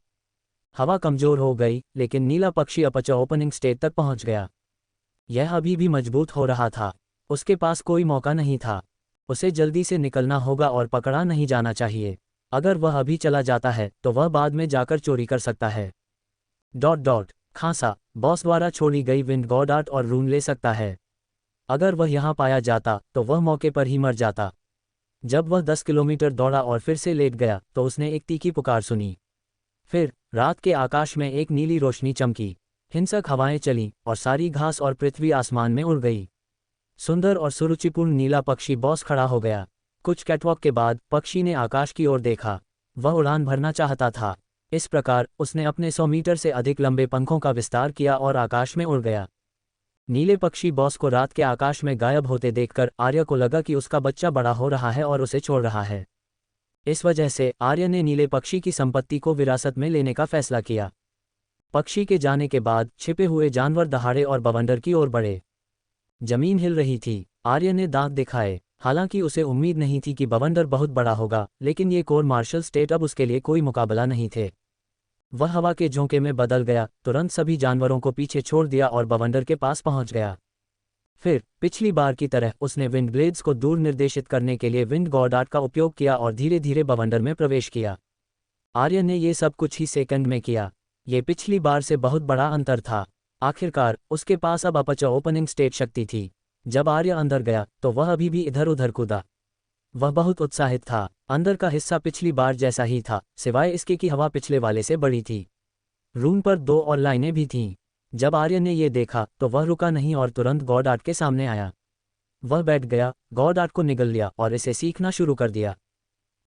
हवा कमजोर हो गई, लेकिन नीला पक्षी अपच ओपनिंग स्टेट तक पहुंच गया। यह अभी भी मजबूत हो रहा था। उसके पास कोई मौका नहीं था। उसे जल्दी से निकलना होगा और पकड़ा नहीं जाना चाहिए। अगर वह अभी चला जाता है तो वह बाद में जाकर चोरी कर सकता है। खांसा बॉस द्वारा छोड़ी गई विंड गॉड आर्ट और रून ले सकता है। अगर वह यहाँ पाया जाता तो वह मौके पर ही मर जाता। जब वह 10 किलोमीटर दौड़ा और फिर से लेट गया तो उसने एक तीखी पुकार सुनी। फिर रात के आकाश में एक नीली रोशनी चमकी। हिंसक हवाएं चलीं और सारी घास और पृथ्वी आसमान में उड़ गई। सुंदर और सुरुचिपूर्ण नीला पक्षी बॉस खड़ा हो गया। कुछ कैटवॉक के बाद पक्षी ने आकाश की ओर देखा। वह उड़ान भरना चाहता था। इस प्रकार उसने अपने 100 मीटर से अधिक लंबे पंखों का विस्तार किया और आकाश में उड़ गया। नीले पक्षी बॉस को रात के आकाश में गायब होते देखकर आर्य को लगा कि उसका बच्चा बड़ा हो रहा है और उसे छोड़ रहा है। इस वजह से आर्य ने नीले पक्षी की संपत्ति को विरासत में लेने का फैसला किया। पक्षी के जाने के बाद छिपे हुए जानवर दहाड़े और बवंडर की ओर बढ़े। जमीन हिल रही थी। आर्य ने दांत दिखाए। हालांकि उसे उम्मीद नहीं थी कि बवंडर बहुत बड़ा होगा, लेकिन ये कोर मार्शल स्टेट अब उसके लिए कोई मुकाबला नहीं थे। वह हवा के झोंके में बदल गया, तुरंत सभी जानवरों को पीछे छोड़ दिया और बवंडर के पास पहुंच गया। फिर पिछली बार की तरह उसने विंड ब्लेड्स को दूर निर्देशित करने के लिए विंड गॉड आर्ट का उपयोग किया और धीरे धीरे बवंडर में प्रवेश किया। आर्य ने ये सब कुछ ही सेकंड में किया। ये पिछली बार से बहुत बड़ा अंतर था। आखिरकार उसके पास अब अपच ओपनिंग स्टेट शक्ति थी। जब आर्य अंदर गया तो वह अभी भी इधर उधर कूदा। वह बहुत उत्साहित था। अंदर का हिस्सा पिछली बार जैसा ही था, सिवाय इसके कि हवा पिछले वाले से बड़ी थी। रून पर 2 और लाइनें भी थीं। जब आर्य ने ये देखा तो वह रुका नहीं और तुरंत गॉड आर्ट के सामने आया। वह बैठ गया, गॉड आर्ट को निगल लिया और इसे सीखना शुरू कर दिया।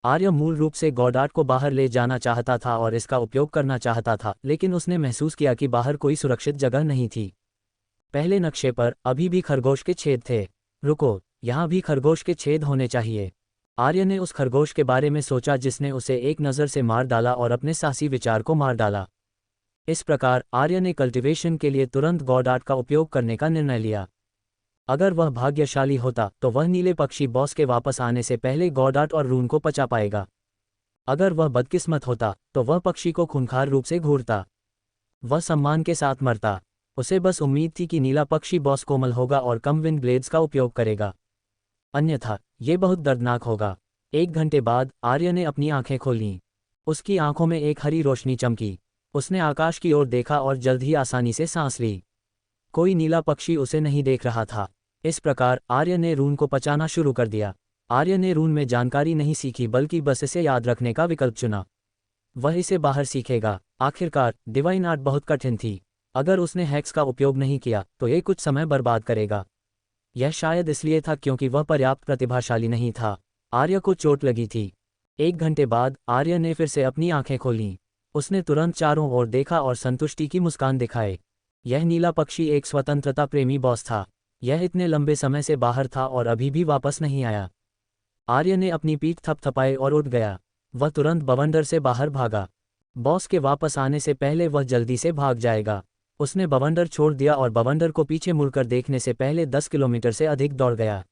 आर्य मूल रूप से गॉड आर्ट को बाहर ले जाना चाहता था और इसका उपयोग करना चाहता था, लेकिन उसने महसूस किया कि बाहर कोई सुरक्षित जगह नहीं थी। पहले नक्शे पर अभी भी खरगोश के छेद थे। रुको, यहाँ भी खरगोश के छेद होने चाहिए। आर्य ने उस खरगोश के बारे में सोचा जिसने उसे एक नज़र से मार डाला और अपने साहसी विचार को मार डाला। इस प्रकार आर्य ने कल्टीवेशन के लिए तुरंत गॉड आर्ट का उपयोग करने का निर्णय लिया। अगर वह भाग्यशाली होता तो वह नीले पक्षी बॉस के वापस आने से पहले गॉड आर्ट और रून को पचा पाएगा। अगर वह बदकिस्मत होता तो वह पक्षी को खूंखार रूप से घूरता। वह सम्मान के साथ मरता। उसे बस उम्मीद थी कि नीला पक्षी बॉस कोमल होगा और कम विंड ब्लेड्स का उपयोग करेगा, अन्यथा ये बहुत दर्दनाक होगा। 1 घंटे बाद आर्य ने अपनी आंखें खोलीं। उसकी आंखों में एक हरी रोशनी चमकी। उसने आकाश की ओर देखा और जल्द ही आसानी से सांस ली। कोई नीला पक्षी उसे नहीं देख रहा था। इस प्रकार आर्य ने रून को पचाना शुरू कर दिया। आर्य ने रून में जानकारी नहीं सीखी, बल्कि बस इसे याद रखने का विकल्प चुना। वह इसे बाहर सीखेगा। आखिरकार डिवाइन आर्ट बहुत कठिन थी। अगर उसने हैक्स का उपयोग नहीं किया तो ये कुछ समय बर्बाद करेगा। यह शायद इसलिए था क्योंकि वह पर्याप्त प्रतिभाशाली नहीं था। आर्य को चोट लगी थी। 1 घंटे बाद आर्य ने फिर से अपनी आंखें खोलीं। उसने तुरंत चारों ओर देखा और संतुष्टि की मुस्कान दिखाए। यह नीला पक्षी एक स्वतंत्रता प्रेमी बॉस था। यह इतने लंबे समय से बाहर था और अभी भी वापस नहीं आया। आर्य ने अपनी पीठ थपथपाई और उठ गया। वह तुरंत बवंडर से बाहर भागा। बॉस के वापस आने से पहले वह जल्दी से भाग जाएगा। उसने बवंडर छोड़ दिया और बवंडर को पीछे मुड़कर देखने से पहले 10 किलोमीटर से अधिक दौड़ गया।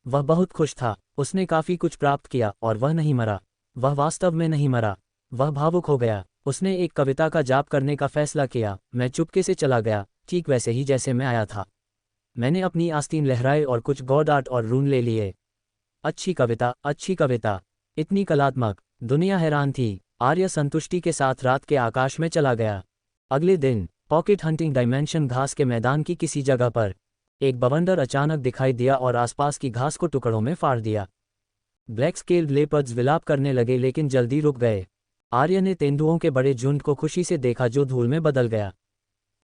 वह बहुत खुश था। उसने काफी कुछ प्राप्त किया और वह नहीं मरा। वह वास्तव में नहीं मरा। वह भावुक हो गया। उसने एक कविता का जाप करने का फैसला किया। मैं चुपके से चला गया, ठीक वैसे ही जैसे मैं आया था। मैंने अपनी आस्तीन लहराए और कुछ गॉड आर्ट और रून ले लिए। अच्छी कविता, अच्छी कविता, इतनी कलात्मक। दुनिया हैरान थी। आर्य संतुष्टि के साथ रात के आकाश में चला गया। अगले दिन पॉकेट हंटिंग डायमेंशन घास के मैदान की किसी जगह पर एक बवंडर अचानक दिखाई दिया और आसपास की घास को टुकड़ों में फाड़ दिया। ब्लैक स्केल्ड लेपर्ड्स विलाप करने लगे लेकिन जल्दी रुक गए। आर्य ने तेंदुओं के बड़े झुंड को खुशी से देखा जो धूल में बदल गया।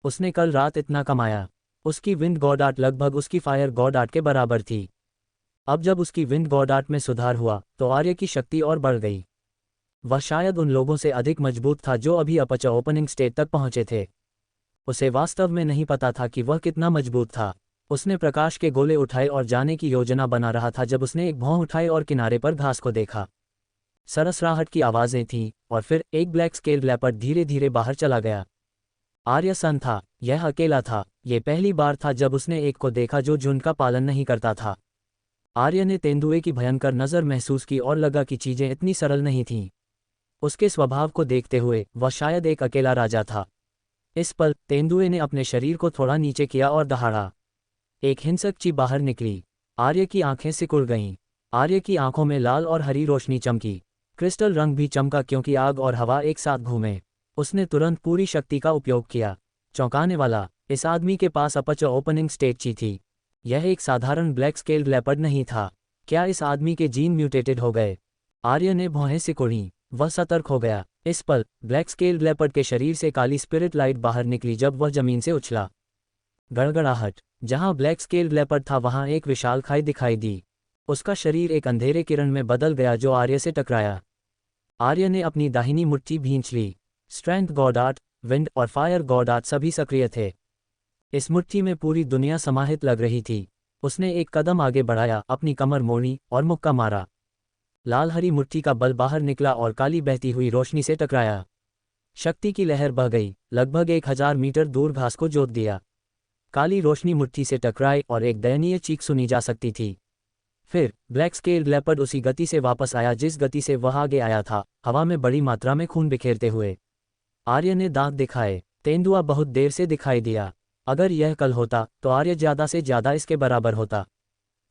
उसने कल रात इतना कमाया। उसकी विंड गॉड आर्ट लगभग उसकी फायर गॉड आर्ट के बराबर थी। अब जब उसकी विंड गॉड आर्ट में सुधार हुआ तो आर्य की शक्ति और बढ़ गई। वह शायद उन लोगों से अधिक मजबूत था जो अभी अपच ओपनिंग स्टेज तक पहुंचे थे। उसे वास्तव में नहीं पता था कि वह कितना मजबूत था। उसने प्रकाश के गोले उठाए और जाने की योजना बना रहा था जब उसने एक भौं उठाई और किनारे पर घास को देखा। सरसराहट की आवाज़ें थीं और फिर एक ब्लैक स्केल्ड लेपर्ड धीरे धीरे बाहर चला गया। आर्य सन था। यह अकेला था। यह पहली बार था जब उसने एक को देखा जो झुंड का पालन नहीं करता था। आर्य ने तेंदुए की भयंकर नज़र महसूस की और लगा कि चीज़ें इतनी सरल नहीं थीं। उसके स्वभाव को देखते हुए वह शायद एक अकेला राजा था। इस पल तेंदुए ने अपने शरीर को थोड़ा नीचे किया और दहाड़ा। एक हिंसक चीख बाहर निकली। आर्य की आंखें सिकुड़ गईं। आर्य की आंखों में लाल और हरी रोशनी चमकी। क्रिस्टल रंग भी चमका क्योंकि आग और हवा एक साथ घूमे। उसने तुरंत पूरी शक्ति का उपयोग किया। चौंकाने वाला, इस आदमी के पास अपच ओपनिंग स्टेज ची थी। यह एक साधारण ब्लैक स्केल्ड लेपर्ड नहीं था। क्या इस आदमी के जीन म्यूटेटेड हो गए? आर्य ने भौहें सिकुड़ी। वह सतर्क हो गया। इस पल ब्लैक स्केल्ड लेपर्ड के शरीर से काली स्पिरिट लाइट बाहर निकली जब वह जमीन से उछला। गड़गड़ाहट। जहां ब्लैक स्केल्ड लेपर्ड था वहां एक विशाल खाई दिखाई दी। उसका शरीर एक अंधेरे किरण में बदल गया जो आर्य से टकराया। आर्य ने अपनी दाहिनी मुट्ठी भींच ली। स्ट्रेंथ गॉड आर्ट, विंड और फायर गॉड आर्ट सभी सक्रिय थे। इस मुट्ठी में पूरी दुनिया समाहित लग रही थी। उसने एक कदम आगे बढ़ाया, अपनी कमर मोड़ी और मुक्का मारा। लाल हरी मुट्ठी का बल बाहर निकला और काली बहती हुई रोशनी से टकराया। शक्ति की लहर बह गई, लगभग 1000 मीटर दूर घास को जोत दिया। काली रोशनी मुट्ठी से टकराई और एक दयनीय चीख सुनी जा सकती थी। फिर ब्लैक स्केल्ड लेपर्ड उसी गति से वापस आया जिस गति से वह आगे आया था, हवा में बड़ी मात्रा में खून बिखेरते हुए। आर्य ने दांत दिखाए। तेंदुआ बहुत देर से दिखाई दिया। अगर यह कल होता तो आर्य ज्यादा से ज्यादा इसके बराबर होता।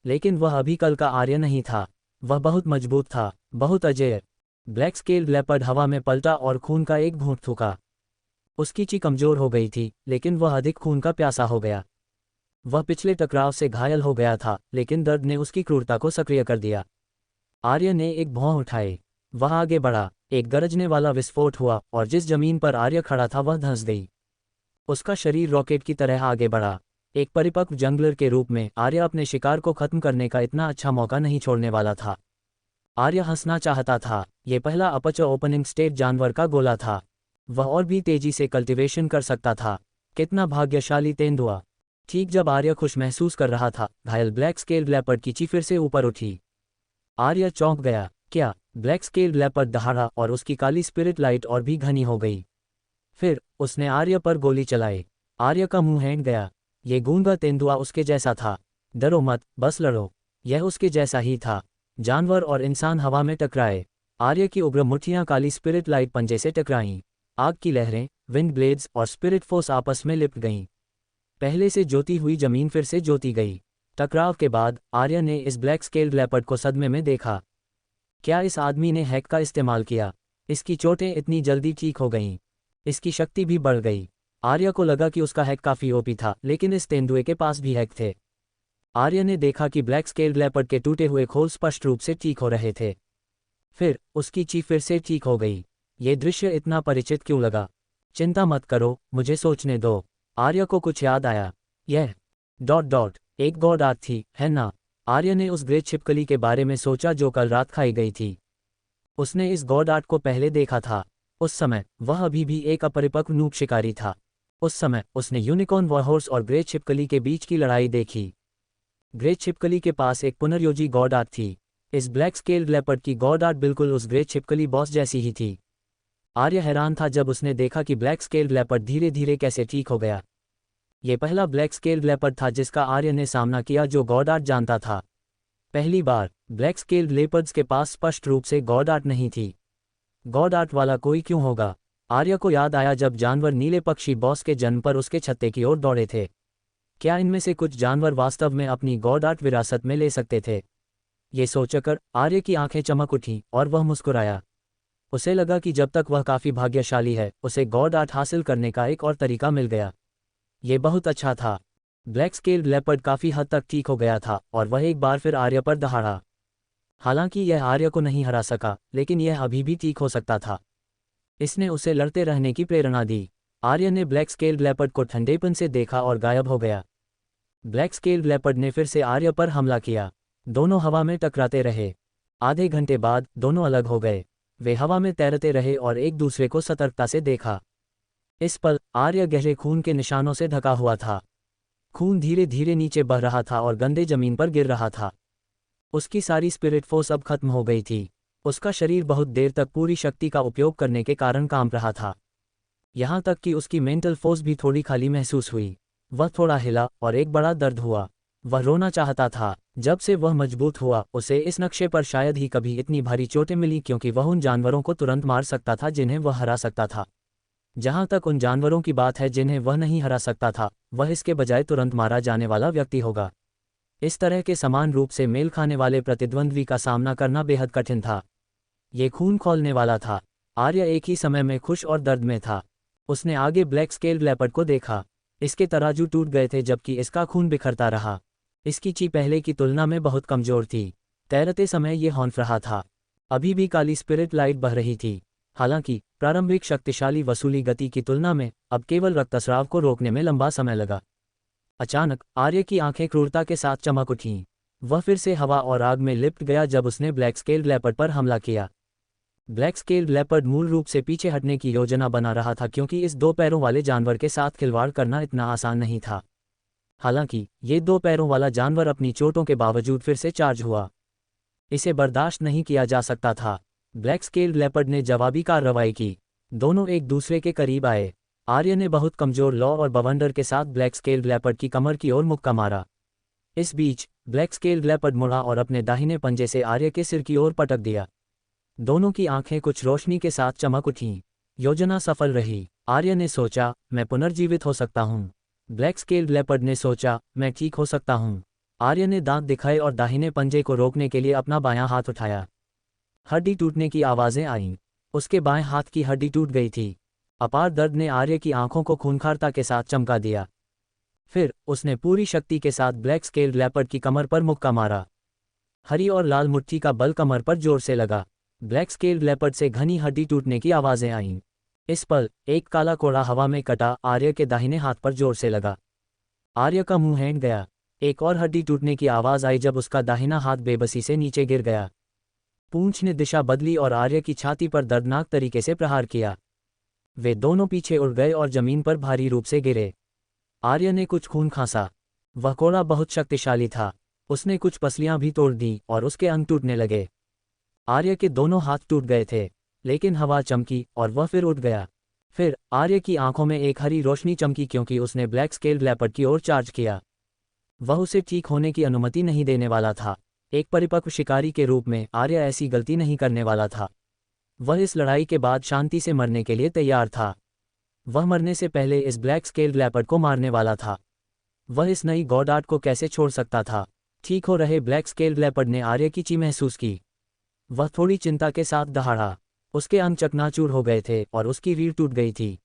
लेकिन वह अभी कल का आर्य नहीं था। वह बहुत मजबूत था, बहुत अजेय। ब्लैक स्केल्ड लेपर्ड हवा में पलटा और खून का एक घूंट थूका। उसकी ची कमजोर हो गई थी लेकिन वह अधिक खून का प्यासा हो गया। वह पिछले टकराव से घायल हो गया था लेकिन दर्द ने उसकी क्रूरता को सक्रिय कर दिया। आर्य ने एक भौं उठाई। वह आगे बढ़ा। एक गरजने वाला विस्फोट हुआ और जिस जमीन पर आर्य खड़ा था वह धंस गई। उसका शरीर रॉकेट की तरह आगे बढ़ा। एक परिपक्व जंगलर के रूप में आर्य अपने शिकार को खत्म करने का इतना अच्छा मौका नहीं छोड़ने वाला था। आर्य हंसना चाहता था। यह पहला अपच ओपनिंग स्टेज जानवर का गोला था। वह और भी तेजी से कल्टीवेशन कर सकता था। कितना भाग्यशाली तेंदुआ। ठीक जब आर्य खुश महसूस कर रहा था, घायल ब्लैक स्केल्ड लेपर्ड की ची फिर से ऊपर उठी। आर्य चौंक गया। क्या? ब्लैक स्केल्ड लेपर्ड दहाड़ा और उसकी काली स्पिरिट लाइट और भी घनी हो गई। फिर उसने आर्य पर गोली चलाई। आर्य का मुंह हैंग गया। ये गूंगा तेंदुआ उसके जैसा था। डरो मत, बस लड़ो। यह उसके जैसा ही था। जानवर और इंसान हवा में टकराए। आर्य की उग्र मुट्ठियां काली स्पिरिट लाइट पंजे से टकराईं। आग की लहरें, विंड ब्लेड्स और स्पिरिट फोर्स आपस में लिपट गईं। पहले से जोती हुई जमीन फिर से जोती गई। टकराव के बाद आर्य ने इस ब्लैक स्केल्ड लेपर्ड को सदमे में देखा। क्या इस आदमी ने हैक का इस्तेमाल किया? इसकी चोटें इतनी जल्दी ठीक हो गईं। इसकी शक्ति भी बढ़ गई। आर्य को लगा कि उसका हैक काफी ओपी था लेकिन इस तेंदुए के पास भी हैक थे। आर्य ने देखा कि ब्लैक स्केल्ड लेपर्ड के टूटे हुए खोल स्पष्ट रूप से ठीक हो रहे थे। फिर उसकी चीख फिर से ठीक हो गई। ये दृश्य इतना परिचित क्यों लगा? चिंता मत करो, मुझे सोचने दो। आर्य को कुछ याद आया। यह ... एक गॉड आर्ट थी, है ना? आर्य ने उस ग्रे छिपकली के बारे में सोचा जो कल रात खाई गई थी। उसने इस गॉड-आर्ट को पहले देखा था। उस समय वह अभी भी एक अपरिपक्व नूब शिकारी था। उस समय उसने यूनिकॉर्न वॉरहॉर्स और ग्रे छिपकली के बीच की लड़ाई देखी। ग्रे छिपकली के पास एक पुनर्योजी गॉड-आर्ट थी। इस ब्लैक स्केल्ड लेपर्ड की गॉड-आर्ट बिल्कुल उस ग्रे छिपकली बॉस जैसी ही थी। आर्य हैरान था जब उसने देखा कि ब्लैक स्केल्ड लेपर्ड धीरे धीरे कैसे ठीक हो गया। ये पहला ब्लैक स्केल्ड लेपर्ड था जिसका आर्य ने सामना किया जो गॉड-आर्ट जानता था। पहली बार ब्लैक स्केल्ड लेपर्ड्स के पास स्पष्ट रूप से गॉड-आर्ट नहीं थी। गॉड-आर्ट वाला कोई क्यों होगा? आर्य को याद आया जब जानवर नीले पक्षी बॉस के जन्म पर उसके छत्ते की ओर दौड़े थे। क्या इनमें से कुछ जानवर वास्तव में अपनी गॉड-आर्ट विरासत में ले सकते थे? ये सोचकर आर्य की आंखें चमक उठीं और वह मुस्कुराया। उसे लगा कि जब तक वह काफ़ी भाग्यशाली है, उसे गॉड-आर्ट हासिल करने का एक और तरीका मिल गया। ये बहुत अच्छा था। ब्लैक स्केल्ड लेपर्ड काफ़ी हद तक ठीक हो गया था और वह एक बार फिर आर्य पर दहाड़ा। हालांकि यह आर्य को नहीं हरा सका, लेकिन यह अभी भी ठीक हो सकता था। इसने उसे लड़ते रहने की प्रेरणा दी। आर्य ने ब्लैक स्केल्ड लेपर्ड को ठंडेपन से देखा और गायब हो गया। ब्लैक स्केल्ड लेपर्ड ने फिर से आर्य पर हमला किया। दोनों हवा में टकराते रहे। आधे घंटे बाद दोनों अलग हो गए। वे हवा में तैरते रहे और एक दूसरे को सतर्कता से देखा। इस पल आर्य गहरे खून के निशानों से ढका हुआ था। खून धीरे धीरे नीचे बह रहा था और गंदे जमीन पर गिर रहा था। उसकी सारी स्पिरिट फोर्स अब खत्म हो गई थी। उसका शरीर बहुत देर तक पूरी शक्ति का उपयोग करने के कारण कांप रहा था। यहाँ तक कि उसकी मेंटल फोर्स भी थोड़ी खाली महसूस हुई। वह थोड़ा हिला और एक बड़ा दर्द हुआ। वह रोना चाहता था। जब से वह मजबूत हुआ, उसे इस नक्शे पर शायद ही कभी इतनी भारी चोटें मिली, क्योंकि वह उन जानवरों को तुरंत मार सकता था जिन्हें वह हरा सकता था। जहाँ तक उन जानवरों की बात है जिन्हें वह नहीं हरा सकता था, वह इसके बजाय तुरंत मारा जाने वाला व्यक्ति होगा। इस तरह के समान रूप से मेल खाने वाले प्रतिद्वंद्वी का सामना करना बेहद कठिन था। ये खून खौलने वाला था। आर्य एक ही समय में खुश और दर्द में था। उसने आगे ब्लैक स्केल्ड लेपर्ड को देखा। इसके तराजू टूट गए थे जबकि इसका खून बिखरता रहा। इसकी ची पहले की तुलना में बहुत कमजोर थी। तैरते समय ये हौंफ रहा था। अभी भी काली स्पिरिट लाइट बह रही थी। हालांकि प्रारंभिक शक्तिशाली वसूली गति की तुलना में अब केवल रक्तस्राव को रोकने में लंबा समय लगा। अचानक आर्य की आंखें क्रूरता के साथ चमक उठीं। वह फिर से हवा और आग में लिपट गया जब उसने ब्लैक स्केल्ड लेपर्ड पर हमला किया। ब्लैक स्केल्ड लेपर्ड मूल रूप से पीछे हटने की योजना बना रहा था, क्योंकि इस दो पैरों वाले जानवर के साथ खिलवाड़ करना इतना आसान नहीं था। हालांकि ये दो पैरों वाला जानवर अपनी चोटों के बावजूद फिर से चार्ज हुआ। इसे बर्दाश्त नहीं किया जा सकता था। ब्लैक स्केल्ड लेपर्ड ने जवाबी कार्रवाई की। दोनों एक दूसरे के करीब आए। आर्य ने बहुत कमजोर लॉ और बवंडर के साथ ब्लैक स्केल्ड लेपर्ड की कमर की ओर मुक्का मारा। इस बीच ब्लैक स्केल्ड लेपर्ड मुड़ा और अपने दाहिने पंजे से आर्य के सिर की ओर पटक दिया। दोनों की आंखें कुछ रोशनी के साथ चमक उठीं। योजना सफल रही। आर्य ने सोचा, मैं पुनर्जीवित हो सकता हूँ। ब्लैक स्केल्ड लेपर्ड ने सोचा, मैं ठीक हो सकता हूँ। आर्य ने दांत दिखाए और दाहिने पंजे को रोकने के लिए अपना बायां हाथ उठाया। हड्डी टूटने की आवाज़ें आईं। उसके बाएं हाथ की हड्डी टूट गई थी। अपार दर्द ने आर्य की आंखों को खूंखारता के साथ चमका दिया। फिर उसने पूरी शक्ति के साथ ब्लैक स्केल्ड लेपर्ड की कमर पर मुक्का मारा। हरी और लाल मुट्ठी का बल कमर पर जोर से लगा। ब्लैक स्केल्ड लेपर्ड से घनी हड्डी टूटने की आवाज़ें आईं। इस पल एक काला कोड़ा हवा में कटा आर्य के दाहिने हाथ पर जोर से लगा। आर्य का मुंह हैंट गया। एक और हड्डी टूटने की आवाज़ आई जब उसका दाहिना हाथ बेबसी से नीचे गिर गया। पूंछ ने दिशा बदली और आर्य की छाती पर दर्दनाक तरीके से प्रहार किया। वे दोनों पीछे उड़ गए और जमीन पर भारी रूप से गिरे। आर्य ने कुछ खून खांसा। वह कोड़ा बहुत शक्तिशाली था। उसने कुछ पसलियां भी तोड़ दी और उसके अंग टूटने लगे। आर्य के दोनों हाथ टूट गए थे, लेकिन हवा चमकी और वह फिर उठ गया। फिर आर्य की आंखों में एक हरी रोशनी चमकी, क्योंकि उसने ब्लैक स्केल्ड लेपर्ड की ओर चार्ज किया। वह उसे ठीक होने की अनुमति नहीं देने वाला था। एक परिपक्व शिकारी के रूप में आर्य ऐसी गलती नहीं करने वाला था। वह इस लड़ाई के बाद शांति से मरने के लिए तैयार था। वह मरने से पहले इस ब्लैक स्केल्ड लेपर्ड को मारने वाला था। वह इस नई गॉड-आर्ट को कैसे छोड़ सकता था? ठीक हो रहे ब्लैक स्केल्ड लेपर्ड ने आर्य की ची महसूस की। वह थोड़ी चिंता के साथ दहाड़ा। उसके अंग चकनाचूर हो गए थे और उसकी रीढ़ टूट गई थी।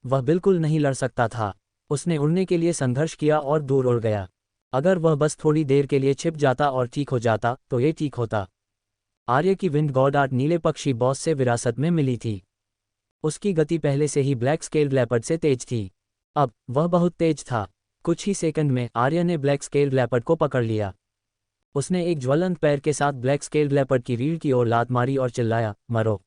वह बिल्कुल नहीं लड़ सकता था। उसने उड़ने के लिए संघर्ष किया और दूर उड़ गया। अगर वह बस थोड़ी देर के लिए छिप जाता और ठीक हो जाता तो ये ठीक होता। आर्य की विंड गॉड-आर्ट नीले पक्षी बॉस से विरासत में मिली थी। उसकी गति पहले से ही ब्लैक स्केल्ड लेपर्ड से तेज थी। अब वह बहुत तेज था। कुछ ही सेकंड में आर्य ने ब्लैक स्केल्ड लेपर्ड को पकड़ लिया। उसने एक ज्वलंत पैर के साथ ब्लैक स्केल्ड लेपर्ड की रीढ़ की ओर लात मारी और चिल्लाया, मरो।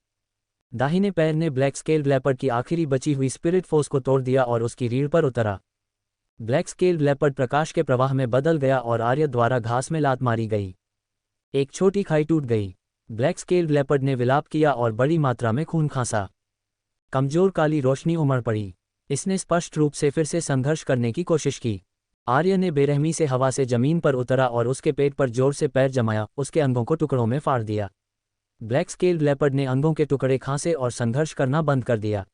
दाहिने पैर ने ब्लैक स्केल्ड लेपर्ड की आखिरी बची हुई स्पिरिट फोर्स को तोड़ दिया और उसकी रीढ़ पर उतरा। ब्लैक स्केल्ड लेपर्ड प्रकाश के प्रवाह में बदल गया और आर्य द्वारा घास में लात मारी गई। एक छोटी खाई टूट गई। ब्लैक स्केल्ड लेपर्ड ने विलाप किया और बड़ी मात्रा में खून खांसा। कमजोर काली रोशनी उमड़ पड़ी। इसने स्पष्ट रूप से फिर से संघर्ष करने की कोशिश की। आर्य ने बेरहमी से हवा से जमीन पर उतरा और उसके पेट पर जोर से पैर जमाया, उसके अंगों को टुकड़ों में फाड़ दिया। ब्लैक स्केल्ड लेपर्ड ने अंगों के टुकड़े खांसे और संघर्ष करना बंद कर दिया।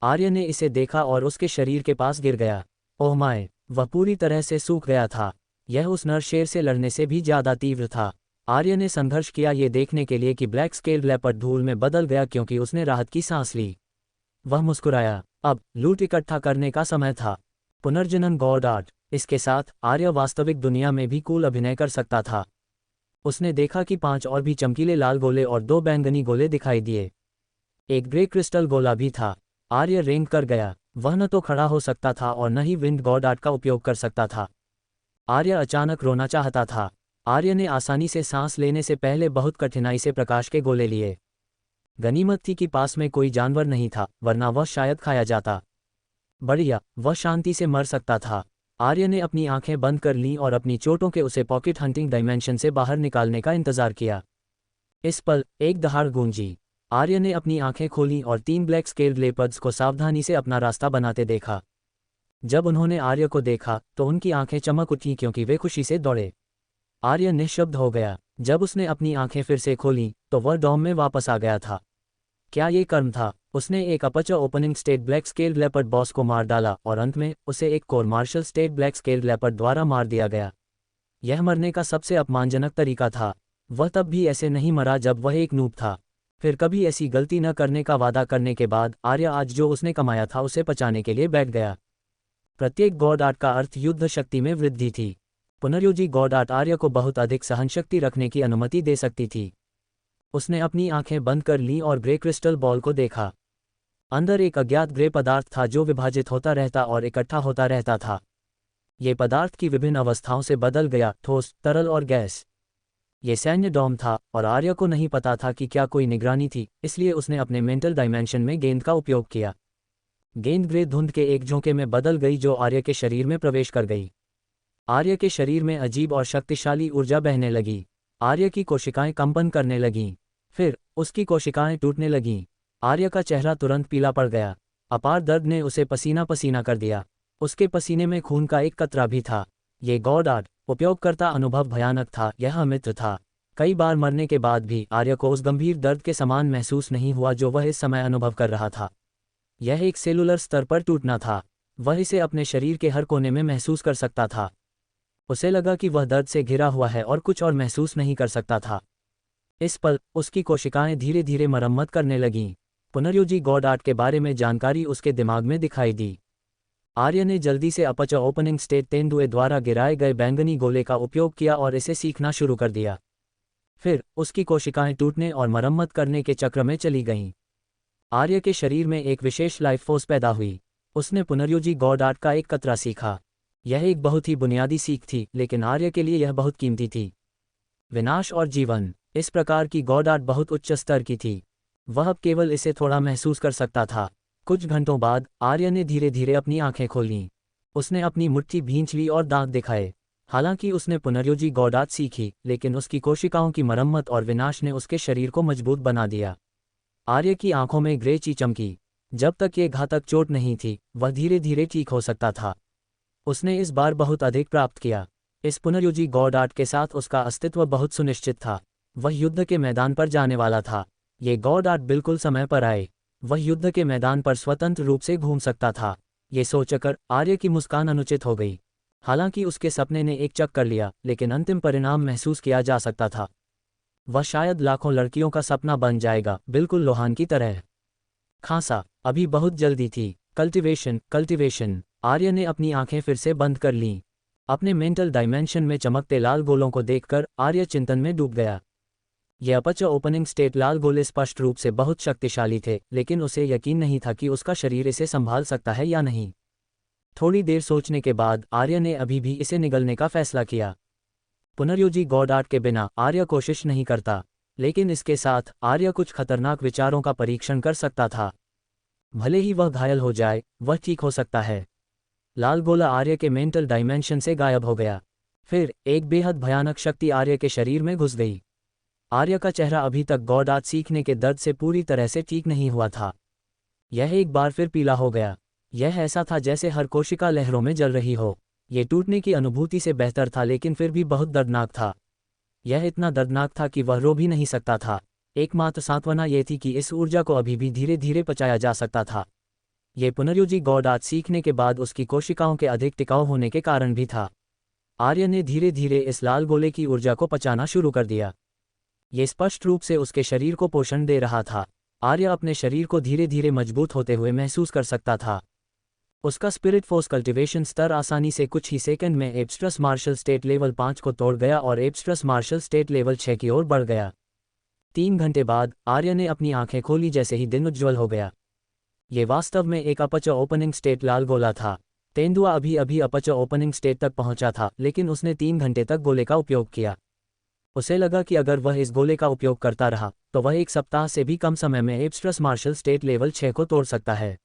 आर्य ने इसे देखा और उसके शरीर के पास गिर गया। ओह माय, वह पूरी तरह से सूख गया था। यह उस नर शेर से लड़ने से भी ज्यादा तीव्र था। आर्य ने संघर्ष किया ये देखने के लिए कि ब्लैक स्केल्ड लेपर्ड धूल में बदल गया, क्योंकि उसने राहत की सांस ली। वह मुस्कुराया। अब लूट इकट्ठा करने का समय था। पुनर्जनन गॉड आर्ट। इसके साथ आर्य वास्तविक दुनिया में भी कूल अभिनय कर सकता था। उसने देखा कि 5 और भी चमकीले लाल गोले और 2 बैंगनी गोले दिखाई दिए। एक ग्रे क्रिस्टल गोला भी था। आर्य रेंग कर गया। वह न तो खड़ा हो सकता था और न ही विंड गॉड आर्ट का उपयोग कर सकता था। आर्य अचानक रोना चाहता था। आर्य ने आसानी से सांस लेने से पहले बहुत कठिनाई से प्रकाश के गोले लिए। गनीमत थी कि पास में कोई जानवर नहीं था, वरना वह शायद खाया जाता। बढ़िया, वह शांति से मर सकता था। आर्य ने अपनी आंखें बंद कर लीं और अपनी चोटों के उसे पॉकेट हंटिंग डायमेंशन से बाहर निकालने का इंतजार किया। इस पल एक दहाड़ गूंजी। आर्य ने अपनी आंखें खोलीं और 3 ब्लैक स्केल्ड लेपर्ड्स को सावधानी से अपना रास्ता बनाते देखा। जब उन्होंने आर्य को देखा तो उनकी आंखें चमक उठीं, क्योंकि वे खुशी से दौड़े। आर्य निःशब्द हो गया। जब उसने अपनी आंखें फिर से खोलीं तो वह डॉम में वापस आ गया था। क्या ये कर्म था? उसने एक अपच opening state black scaled leopard boss को मार डाला और अंत में उसे एक core marshal state black scaled leopard द्वारा मार दिया गया। यह मरने का सबसे अपमानजनक तरीका था। वह तब भी ऐसे नहीं मरा जब वह एक नूब था। फिर कभी ऐसी गलती न करने का वादा करने के बाद आर्य आज जो उसने कमाया था उसे पचाने के लिए बैठ गया। प्रत्येक गॉड आर्ट का अर्थ युद्ध शक्ति में वृद्धि थी। पुनर्योजी गॉड आर्ट आर्य को बहुत अधिक सहनशक्ति रखने की अनुमति दे सकती थी। उसने अपनी आंखें बंद कर लीं और ग्रे क्रिस्टल बॉल को देखा। अंदर एक अज्ञात ग्रे पदार्थ था जो विभाजित होता रहता और इकट्ठा होता रहता था। ये पदार्थ की विभिन्न अवस्थाओं से बदल गया, ठोस, तरल और गैस। ये सैन्य डॉम था और आर्य को नहीं पता था कि क्या कोई निगरानी थी, इसलिए उसने अपने मेंटल डायमेंशन में गेंद का उपयोग किया। गेंद ग्रे धुंध के एक झोंके में बदल गई जो आर्य के शरीर में प्रवेश कर गई। आर्य के शरीर में अजीब और शक्तिशाली ऊर्जा बहने लगी। आर्य की कोशिकाएं कंपन करने लगीं। फिर उसकी कोशिकाएं टूटने लगीं। आर्य का चेहरा तुरंत पीला पड़ गया। अपार दर्द ने उसे पसीना पसीना कर दिया। उसके पसीने में खून का एक कतरा भी था। ये गॉड आर्ट उपयोगकर्ता अनुभव भयानक था। यह अमित्र था। कई बार मरने के बाद भी आर्य को उस गंभीर दर्द के समान महसूस नहीं हुआ जो वह इस समय अनुभव कर रहा था। यह एक सेलुलर स्तर पर टूटना था। वह इसे अपने शरीर के हर कोने में महसूस कर सकता था। उसे लगा कि वह दर्द से घिरा हुआ है और कुछ और महसूस नहीं कर सकता था। इस पल उसकी कोशिकाएं धीरे धीरे मरम्मत करने लगीं। पुनर्योजी गॉड आर्ट के बारे में जानकारी उसके दिमाग में दिखाई दी। आर्य ने जल्दी से अपच ओपनिंग स्टेट तेंदुए द्वारा गिराए गए बैंगनी गोले का उपयोग किया और इसे सीखना शुरू कर दिया। फिर उसकी कोशिकाएं टूटने और मरम्मत करने के चक्र में चली गईं। आर्य के शरीर में एक विशेष लाइफ फोर्स पैदा हुई। उसने पुनर्योजी गॉड आर्ट का एक कतरा सीखा। यह एक बहुत ही बुनियादी सीख थी, लेकिन आर्य के लिए यह बहुत कीमती थी। विनाश और जीवन। इस प्रकार की गॉड आर्ट बहुत उच्च स्तर की थी। वह अब केवल इसे थोड़ा महसूस कर सकता था। कुछ घंटों बाद आर्य ने धीरे धीरे अपनी आंखें खोलीं। उसने अपनी मुट्ठी भींच ली और दांत दिखाए। हालांकि उसने पुनर्योजी गॉड आर्ट सीखी, लेकिन उसकी कोशिकाओं की मरम्मत और विनाश ने उसके शरीर को मजबूत बना दिया। आर्य की आंखों में ग्रे ची चमकी। जब तक ये घातक चोट नहीं थी, वह धीरे धीरे ठीक हो सकता था। उसने इस बार बहुत अधिक प्राप्त किया। इस पुनर्योजी गॉड आर्ट के साथ उसका अस्तित्व बहुत सुनिश्चित था। वह युद्ध के मैदान पर जाने वाला था। ये गॉड आर्ट बिल्कुल समय पर आए। वह युद्ध के मैदान पर स्वतंत्र रूप से घूम सकता था। ये सोचकर आर्य की मुस्कान अनुचित हो गई। हालांकि उसके सपने ने एक चक्कर लिया, लेकिन अंतिम परिणाम महसूस किया जा सकता था। वह शायद लाखों लड़कियों का सपना बन जाएगा, बिल्कुल लोहान की तरह। खांसा। अभी बहुत जल्दी थी। कल्टिवेशन। आर्य ने अपनी आंखें फिर से बंद कर लीं। अपने मेंटल डायमेंशन में चमकते लाल गोलों को देखकर आर्य चिंतन में डूब गया। ये अपच ओपनिंग स्टेट लाल गोले स्पष्ट रूप से बहुत शक्तिशाली थे, लेकिन उसे यकीन नहीं था कि उसका शरीर इसे संभाल सकता है या नहीं। थोड़ी देर सोचने के बाद आर्य ने अभी भी इसे निगलने का फैसला किया। पुनर्योजी गॉड आर्ट के बिना आर्य कोशिश नहीं करता, लेकिन इसके साथ आर्य कुछ खतरनाक विचारों का परीक्षण कर सकता था। भले ही वह घायल हो जाए, वह ठीक हो सकता है। लाल गोला आर्य के मेंटल डायमेंशन से गायब हो गया। फिर एक बेहद भयानक शक्ति आर्य के शरीर में घुस गई। आर्य का चेहरा अभी तक गॉड आर्ट सीखने के दर्द से पूरी तरह से ठीक नहीं हुआ था। यह एक बार फिर पीला हो गया। यह ऐसा था जैसे हर कोशिका लहरों में जल रही हो। ये टूटने की अनुभूति से बेहतर था, लेकिन फिर भी बहुत दर्दनाक था। यह इतना दर्दनाक था कि वह रो भी नहीं सकता था। एकमात्र सांत्वना यह थी कि इस ऊर्जा को अभी भी धीरे धीरे पचाया जा सकता था। ये पुनर्योजी गॉड आर्ट सीखने के बाद उसकी कोशिकाओं के अधिक टिकाऊ होने के कारण भी था। आर्य ने धीरे धीरे इस लाल गोले की ऊर्जा को पचाना शुरू कर दिया। ये स्पष्ट रूप से उसके शरीर को पोषण दे रहा था। आर्य अपने शरीर को धीरे धीरे मजबूत होते हुए महसूस कर सकता था। उसका स्पिरिट फोर्स कल्टिवेशन स्तर आसानी से कुछ ही सेकंड में एब्स्ट्रस मार्शल स्टेट लेवल 5 को तोड़ गया और एब्स्ट्रस मार्शल स्टेट लेवल 6 की ओर बढ़ गया। 3 घंटे बाद आर्य ने अपनी आंखें खोली जैसे ही दिन उज्ज्वल हो गया। ये वास्तव में एक अपर्चर ओपनिंग स्टेट लाल गोला था। तेंदुआ अभी अभी अपर्चर ओपनिंग स्टेट तक पहुंचा था, लेकिन उसने 3 घंटे तक गोले का उपयोग किया। उसे लगा कि अगर वह इस गोले का उपयोग करता रहा तो वह 1 सप्ताह से भी कम समय में एब्स्ट्रस मार्शल स्टेट लेवल 6 को तोड़ सकता है।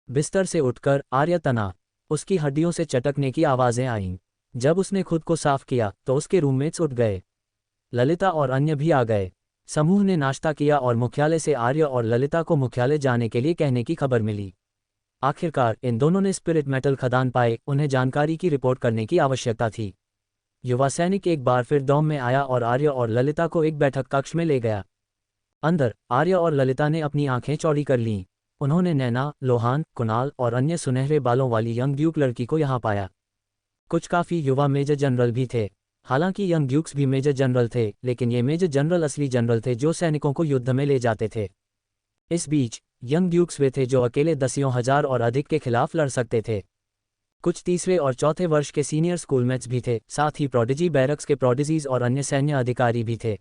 बिस्तर से उठकर आर्य तना। उसकी हड्डियों से चटकने की आवाज़ें आईं। जब उसने खुद को साफ किया तो उसके रूममेट्स उठ गए। ललिता और अन्य भी आ गए। समूह ने नाश्ता किया और मुख्यालय से आर्य और ललिता को मुख्यालय जाने के लिए कहने की खबर मिली। आखिरकार इन दोनों ने स्पिरिट मेटल खदान पाए। उन्हें जानकारी की रिपोर्ट करने की आवश्यकता थी। युवा सैनिक एक बार फिर डॉम में आया और आर्य और ललिता को एक बैठक कक्ष में ले गया। अंदर आर्य और ललिता ने अपनी आंखें चौड़ी कर लीं। उन्होंने नैना, लोहान, कुणाल और अन्य सुनहरे बालों वाली यंग ड्यूक लड़की को यहाँ पाया। कुछ काफ़ी युवा मेजर जनरल भी थे। हालांकि यंग ड्यूक्स भी मेजर जनरल थे, लेकिन ये मेजर जनरल असली जनरल थे जो सैनिकों को युद्ध में ले जाते थे। इस बीच यंग ड्यूक्स वे थे जो अकेले दसियों हजार और अधिक के खिलाफ लड़ सकते थे। कुछ तीसरे और चौथे वर्ष के सीनियर स्कूलमेट्स भी थे, साथ ही प्रोडिजी बैरक्स के प्रोडिजीज और अन्य सैन्य अधिकारी भी थे।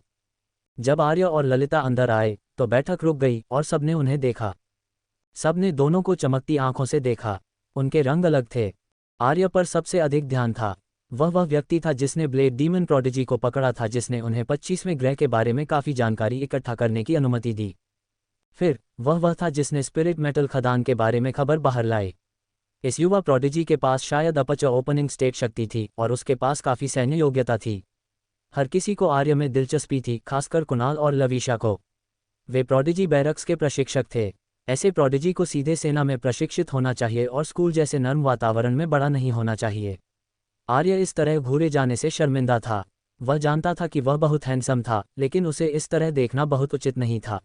जब आर्य और ललिता अंदर आए तो बैठक रुक गई और सबने उन्हें देखा। सबने दोनों को चमकती आंखों से देखा। उनके रंग अलग थे। आर्य पर सबसे अधिक ध्यान था। वह व्यक्ति था जिसने ब्लेड डीमन प्रोडिजी को पकड़ा था, जिसने उन्हें 25वें ग्रह के बारे में काफ़ी जानकारी इकट्ठा करने की अनुमति दी। फिर वह था जिसने स्पिरिट मेटल खदान के बारे में खबर बाहर लाई। इस युवा प्रोडिजी के पास शायद अपर्चर ओपनिंग स्टेट शक्ति थी और उसके पास काफ़ी सैन्य योग्यता थी। हर किसी को आर्य में दिलचस्पी थी, खासकर कुणाल और लवीशा को। वे प्रोडिजी बैरक्स के प्रशिक्षक थे। ऐसे प्रोडिजी को सीधे सेना में प्रशिक्षित होना चाहिए और स्कूल जैसे नर्म वातावरण में बड़ा नहीं होना चाहिए। आर्य इस तरह घूरे जाने से शर्मिंदा था। वह जानता था कि वह बहुत हैंडसम था, लेकिन उसे इस तरह देखना बहुत उचित नहीं था।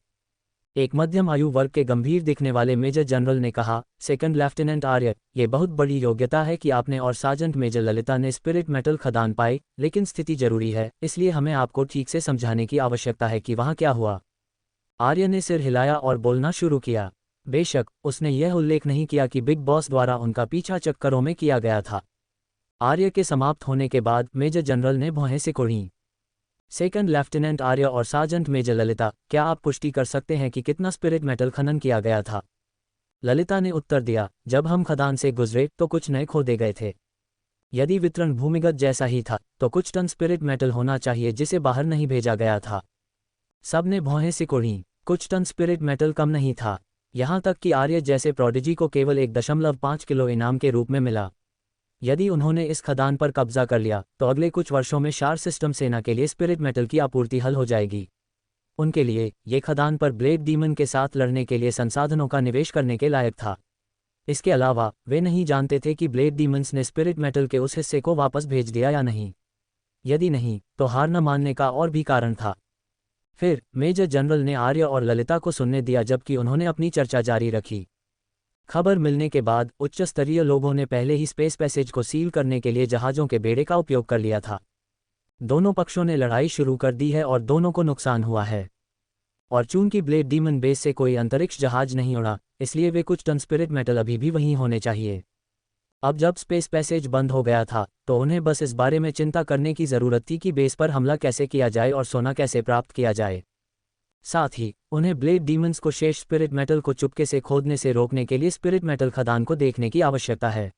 एक मध्यम आयु वर्ग के गंभीर दिखने वाले मेजर जनरल ने कहा, सेकंड लेफ्टिनेंट आर्य, ये बहुत बड़ी योग्यता है कि आपने और सार्जेंट मेजर ललिता ने स्पिरिट मेटल खदान पाए, लेकिन स्थिति जरूरी है, इसलिए हमें आपको ठीक से समझाने की आवश्यकता है कि वहाँ क्या हुआ। आर्य ने सिर हिलाया और बोलना शुरू किया। बेशक उसने यह उल्लेख नहीं किया कि बिग बॉस द्वारा उनका पीछा चक्करों में किया गया था। आर्य के समाप्त होने के बाद मेजर जनरल ने भौहें सिकोड़ीं। सेकंड लेफ्टिनेंट आर्य और सार्जेंट मेजर ललिता, क्या आप पुष्टि कर सकते हैं कि कितना स्पिरिट मेटल खनन किया गया था? ललिता ने उत्तर दिया, जब हम खदान से गुजरे तो कुछ नए खोदे गए थे। यदि वितरण भूमिगत जैसा ही था तो कुछ टन स्पिरिट मेटल होना चाहिए जिसे बाहर नहीं भेजा गया था। सब ने भौहें सिकोड़ीं। कुछ टन स्पिरिट मेटल कम नहीं था। यहाँ तक कि आर्य जैसे प्रोडिजी को केवल 1.5 किलो इनाम के रूप में मिला। यदि उन्होंने इस खदान पर कब्जा कर लिया तो अगले कुछ वर्षों में शार सिस्टम सेना के लिए स्पिरिट मेटल की आपूर्ति हल हो जाएगी। उनके लिए ये खदान पर ब्लेड डीमन के साथ लड़ने के लिए संसाधनों का निवेश करने के लायक था। इसके अलावा वे नहीं जानते थे कि ब्लेड डीमंस ने स्पिरिट मेटल के उस हिस्से को वापस भेज दिया या नहीं। यदि नहीं तो हार न मानने का और भी कारण था। फिर मेजर जनरल ने आर्य और ललिता को सुनने दिया जबकि उन्होंने अपनी चर्चा जारी रखी। खबर मिलने के बाद उच्च स्तरीय लोगों ने पहले ही स्पेस पैसेज को सील करने के लिए जहाज़ों के बेड़े का उपयोग कर लिया था। दोनों पक्षों ने लड़ाई शुरू कर दी है और दोनों को नुकसान हुआ है। और चूंकि ब्लेड डीमन बेस से कोई अंतरिक्ष जहाज नहीं उड़ा, इसलिए वे कुछ टन स्पिरिट मेटल अभी भी वहीं होने चाहिए। अब जब स्पेस पैसेज बंद हो गया था तो उन्हें बस इस बारे में चिंता करने की ज़रूरत थी कि बेस पर हमला कैसे किया जाए और सोना कैसे प्राप्त किया जाए। साथ ही उन्हें ब्लेड डीमंस को शेष स्पिरिट मेटल को चुपके से खोदने से रोकने के लिए स्पिरिट मेटल खदान को देखने की आवश्यकता है।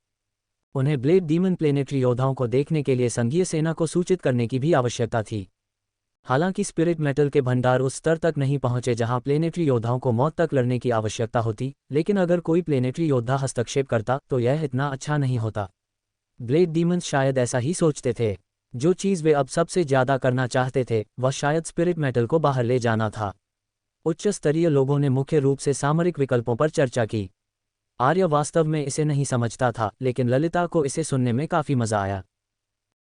उन्हें ब्लेड डीमन प्लेनेटरी योद्धाओं को देखने के लिए संघीय सेना को सूचित करने की भी आवश्यकता थी। हालांकि स्पिरिट मेटल के भंडार उस स्तर तक नहीं पहुंचे जहां प्लेनेटरी योद्धाओं को मौत तक लड़ने की आवश्यकता होती, लेकिन अगर कोई प्लेनेटरी योद्धा हस्तक्षेप करता तो यह इतना अच्छा नहीं होता। ब्लेड डीमंस शायद ऐसा ही सोचते थे। जो चीज़ वे अब सबसे ज़्यादा करना चाहते थे वह शायद स्पिरिट मेटल को बाहर ले जाना था। उच्च स्तरीय लोगों ने मुख्य रूप से सामरिक विकल्पों पर चर्चा की। आर्य वास्तव में इसे नहीं समझता था, लेकिन ललिता को इसे सुनने में काफ़ी मज़ा आया।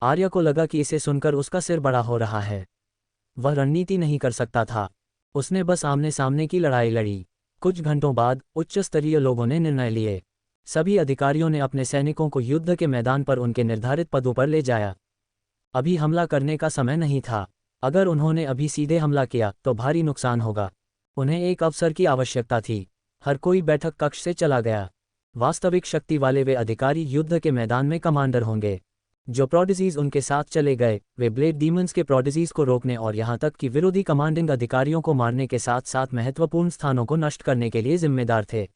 आर्य को लगा कि इसे सुनकर उसका सिर बड़ा हो रहा है। वह रणनीति नहीं कर सकता था, उसने बस आमने सामने की लड़ाई लड़ी। कुछ घंटों बाद उच्च स्तरीय लोगों ने निर्णय लिए। सभी अधिकारियों ने अपने सैनिकों को युद्ध के मैदान पर उनके निर्धारित पदों पर ले जाया। अभी हमला करने का समय नहीं था। अगर उन्होंने अभी सीधे हमला किया तो भारी नुकसान होगा। उन्हें एक अवसर की आवश्यकता थी। हर कोई बैठक कक्ष से चला गया। वास्तविक शक्ति वाले वे अधिकारी युद्ध के मैदान में कमांडर होंगे। जो प्रोडिजीज उनके साथ चले गए वे ब्लेड डीमंस के प्रोडिजीज को रोकने और यहां तक कि विरोधी कमांडिंग अधिकारियों को मारने के साथ साथ महत्वपूर्ण स्थानों को नष्ट करने के लिए जिम्मेदार थे।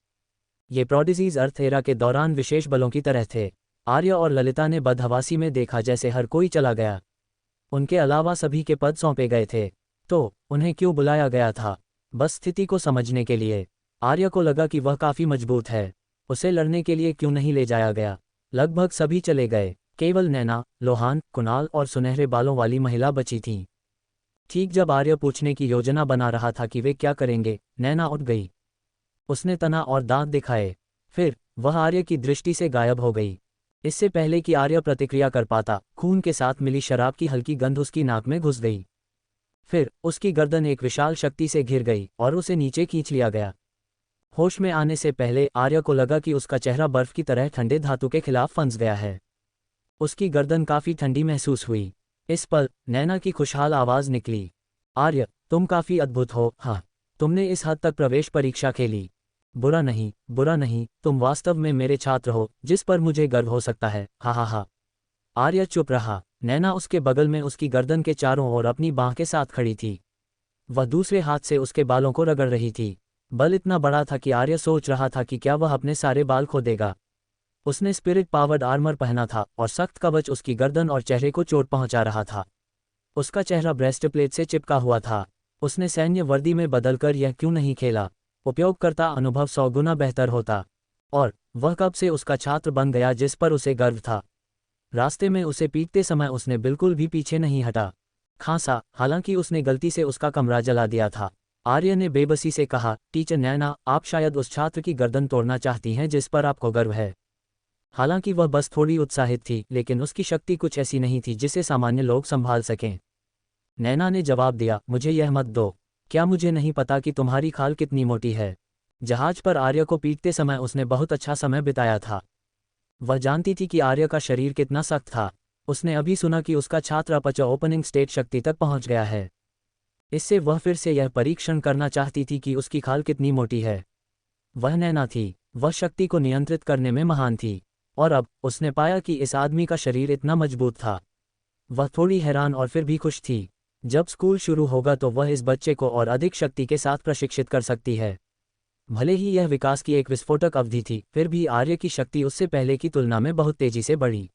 ये प्रोडिजीज अर्थ एरा के दौरान विशेष बलों की तरह थे। आर्य और ललिता ने बदहवासी में देखा जैसे हर कोई चला गया। उनके अलावा सभी के पद सौंपे गए थे। तो उन्हें क्यों बुलाया गया था? बस स्थिति को समझने के लिए। आर्य को लगा कि वह काफ़ी मजबूत है, उसे लड़ने के लिए क्यों नहीं ले जाया गया। लगभग सभी चले गए, केवल नैना, लोहान, कुणाल और सुनहरे बालों वाली महिला बची थीं। ठीक जब आर्य पूछने की योजना बना रहा था कि वे क्या करेंगे, नैना उठ गई। उसने तना और दांत दिखाए, फिर वह आर्य की दृष्टि से गायब हो गई। इससे पहले कि आर्य प्रतिक्रिया कर पाता, खून के साथ मिली शराब की हल्की गंध उसकी नाक में घुस गई। फिर उसकी गर्दन एक विशाल शक्ति से घिर गई और उसे नीचे खींच लिया गया। होश में आने से पहले आर्य को लगा कि उसका चेहरा बर्फ की तरह ठंडे धातु के खिलाफ फंस गया है। उसकी गर्दन काफी ठंडी महसूस हुई। इस पल नैना की खुशहाल आवाज निकली, आर्य, तुम काफी अद्भुत हो। हाँ, तुमने इस हद तक प्रवेश परीक्षा खेली। बुरा नहीं, बुरा नहीं, तुम वास्तव में मेरे छात्र हो जिस पर मुझे गर्व हो सकता है। हा हा हा। आर्य चुप रहा। नैना उसके बगल में उसकी गर्दन के चारों ओर अपनी बांह के साथ खड़ी थी। वह दूसरे हाथ से उसके बालों को रगड़ रही थी। बल इतना बड़ा था कि आर्य सोच रहा था कि क्या वह अपने सारे बाल खो देगा। उसने स्पिरिट पावर्ड आर्मर पहना था और सख्त कवच उसकी गर्दन और चेहरे को चोट पहुंचा रहा था। उसका चेहरा ब्रेस्टप्लेट से चिपका हुआ था। उसने सैन्य वर्दी में बदलकर यह क्यों नहीं खेला? उपयोगकर्ता अनुभव 100 गुना बेहतर होता। और वह कब से उसका छात्र बन गया जिस पर उसे गर्व था। रास्ते में उसे पीटते समय उसने बिल्कुल भी पीछे नहीं हटा। खांसा, हालांकि उसने गलती से उसका कमरा जला दिया था। आर्य ने बेबसी से कहा, टीचर नैना, आप शायद उस छात्र की गर्दन तोड़ना चाहती हैं जिस पर आपको गर्व है। हालांकि वह बस थोड़ी उत्साहित थी, लेकिन उसकी शक्ति कुछ ऐसी नहीं थी जिसे सामान्य लोग संभाल सकें। नैना ने जवाब दिया, मुझे यह मत दो। क्या मुझे नहीं पता कि तुम्हारी खाल कितनी मोटी है? जहाज पर आर्य को पीटते समय उसने बहुत अच्छा समय बिताया था। वह जानती थी कि आर्य का शरीर कितना सख्त था। उसने अभी सुना कि उसका छात्र अपच ओपनिंग स्टेट शक्ति तक पहुंच गया है। इससे वह फिर से यह परीक्षण करना चाहती थी कि उसकी खाल कितनी मोटी है। वह नैना थी, वह शक्ति को नियंत्रित करने में महान थी। और अब उसने पाया कि इस आदमी का शरीर इतना मजबूत था। वह थोड़ी हैरान और फिर भी खुश थी। जब स्कूल शुरू होगा तो वह इस बच्चे को और अधिक शक्ति के साथ प्रशिक्षित कर सकती है। भले ही यह विकास की एक विस्फोटक अवधि थी, फिर भी आर्य की शक्ति उससे पहले की तुलना में बहुत तेजी से बढ़ी।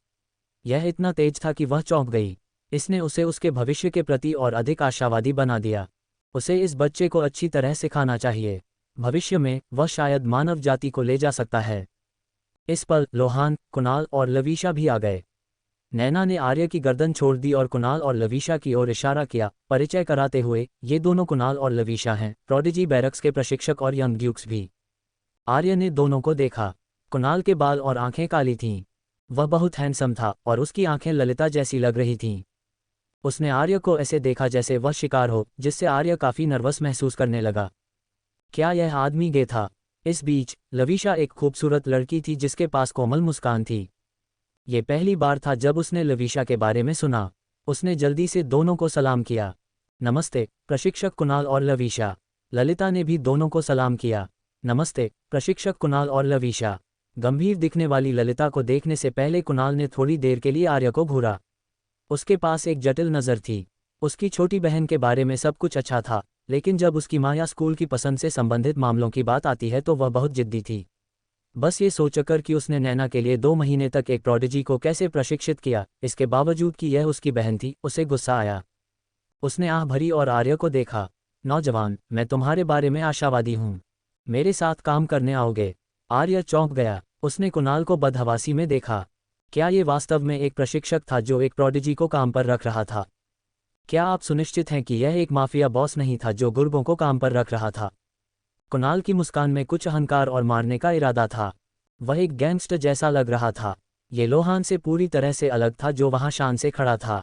यह इतना तेज था कि वह चौंक गई। इसने उसे उसके भविष्य के प्रति और अधिक आशावादी बना दिया। उसे इस बच्चे को अच्छी तरह सिखाना चाहिए। भविष्य में वह शायद मानव जाति को ले जा सकता है। इस पल लोहान, कुणाल और लवीशा भी आ गए। नैना ने आर्य की गर्दन छोड़ दी और कुणाल और लवीशा की ओर इशारा किया, परिचय कराते हुए, ये दोनों कुणाल और लवीशा हैं, प्रोडिजी बैरक्स के प्रशिक्षक और यंग ड्यूक्स भी। आर्य ने दोनों को देखा। कुणाल के बाल और आंखें काली थीं। वह बहुत हैंडसम था और उसकी आंखें ललिता जैसी लग रही थीं। उसने आर्य को ऐसे देखा जैसे वह शिकार हो, जिससे आर्य काफी नर्वस महसूस करने लगा। क्या यह आदमी गे था? इस बीच लवीशा एक खूबसूरत लड़की थी जिसके पास कोमल मुस्कान थी। ये पहली बार था जब उसने लवीशा के बारे में सुना। उसने जल्दी से दोनों को सलाम किया। नमस्ते, प्रशिक्षक कुणाल और लवीशा। ललिता ने भी दोनों को सलाम किया। नमस्ते, प्रशिक्षक कुणाल और लवीशा। गंभीर दिखने वाली ललिता को देखने से पहले कुणाल ने थोड़ी देर के लिए आर्य को घूरा। उसके पास एक जटिल नज़र थी। उसकी छोटी बहन के बारे में सब कुछ अच्छा था, लेकिन जब उसकी माँ या स्कूल की पसंद से संबंधित मामलों की बात आती है तो वह बहुत जिद्दी थी। बस ये सोचकर कि उसने नैना के लिए 2 महीने तक एक प्रोडिजी को कैसे प्रशिक्षित किया, इसके बावजूद कि यह उसकी बहन थी, उसे गुस्सा आया। उसने आह भरी और आर्य को देखा। नौजवान, मैं तुम्हारे बारे में आशावादी हूँ। मेरे साथ काम करने आओगे? आर्य चौंक गया। उसने कुणाल को बदहवासी में देखा। क्या ये वास्तव में एक प्रशिक्षक था जो एक प्रोडिजी को काम पर रख रहा था? क्या आप सुनिश्चित हैं कि यह एक माफिया बॉस नहीं था जो गुर्गों को काम पर रख रहा था? कुणाल की मुस्कान में कुछ अहंकार और मारने का इरादा था। वह एक गैंगस्टर जैसा लग रहा था। ये लोहान से पूरी तरह से अलग था जो वहां शान से खड़ा था।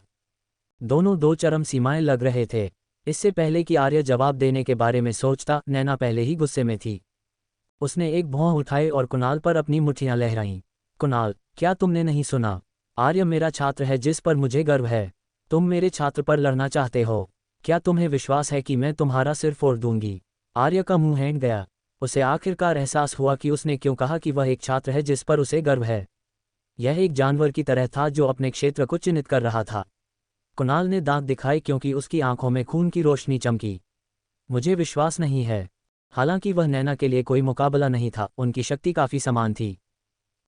दोनों दो चरम सीमाएं लग रहे थे। इससे पहले कि आर्य जवाब देने के बारे में सोचता, नैना पहले ही गुस्से में थी। उसने एक भौं उठाई और कुणाल पर अपनी मुट्ठियां लहराईं। कुणाल, क्या तुमने नहीं सुना? आर्य मेरा छात्र है जिस पर मुझे गर्व है। तुम मेरे छात्र पर लड़ना चाहते हो? क्या तुम्हें विश्वास है कि मैं तुम्हारा सिर फोड़ दूंगी? आर्य का मुंह हैंग गया। उसे आखिरकार एहसास हुआ कि उसने क्यों कहा कि वह एक छात्र है जिस पर उसे गर्व है। यह एक जानवर की तरह था जो अपने क्षेत्र को चिन्हित कर रहा था। कुणाल ने दांत दिखाए क्योंकि उसकी आंखों में खून की रोशनी चमकी। मुझे विश्वास नहीं है। हालांकि वह नैना के लिए कोई मुकाबला नहीं था, उनकी शक्ति काफी समान थी।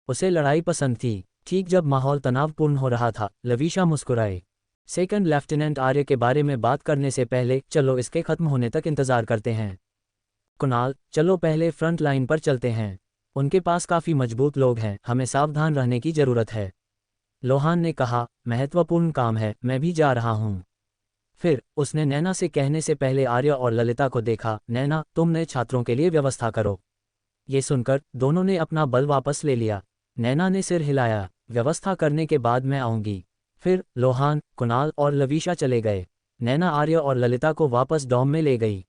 उसे लड़ाई पसंद थी। ठीक जब माहौल तनावपूर्ण हो रहा था, लवीशा मुस्कुराए। सेकंड लेफ्टिनेंट आर्य के बारे में बात करने से पहले चलो इसके खत्म होने तक इंतजार करते हैं। कुणाल, चलो पहले फ्रंट लाइन पर चलते हैं। उनके पास काफी मजबूत लोग हैं, हमें सावधान रहने की जरूरत है। लोहान ने कहा, महत्वपूर्ण काम है, मैं भी जा रहा हूं। फिर उसने नैना से कहने से पहले आर्य और ललिता को देखा। नैना, तुम नए छात्रों के लिए व्यवस्था करो। ये सुनकर दोनों ने अपना बल वापस ले लिया। नैना ने सिर हिलाया। व्यवस्था करने के बाद मैं आऊंगी। फिर लोहान, कुणाल और लवीशा चले गए। नैना आर्य और ललिता को वापस डॉम में ले गई।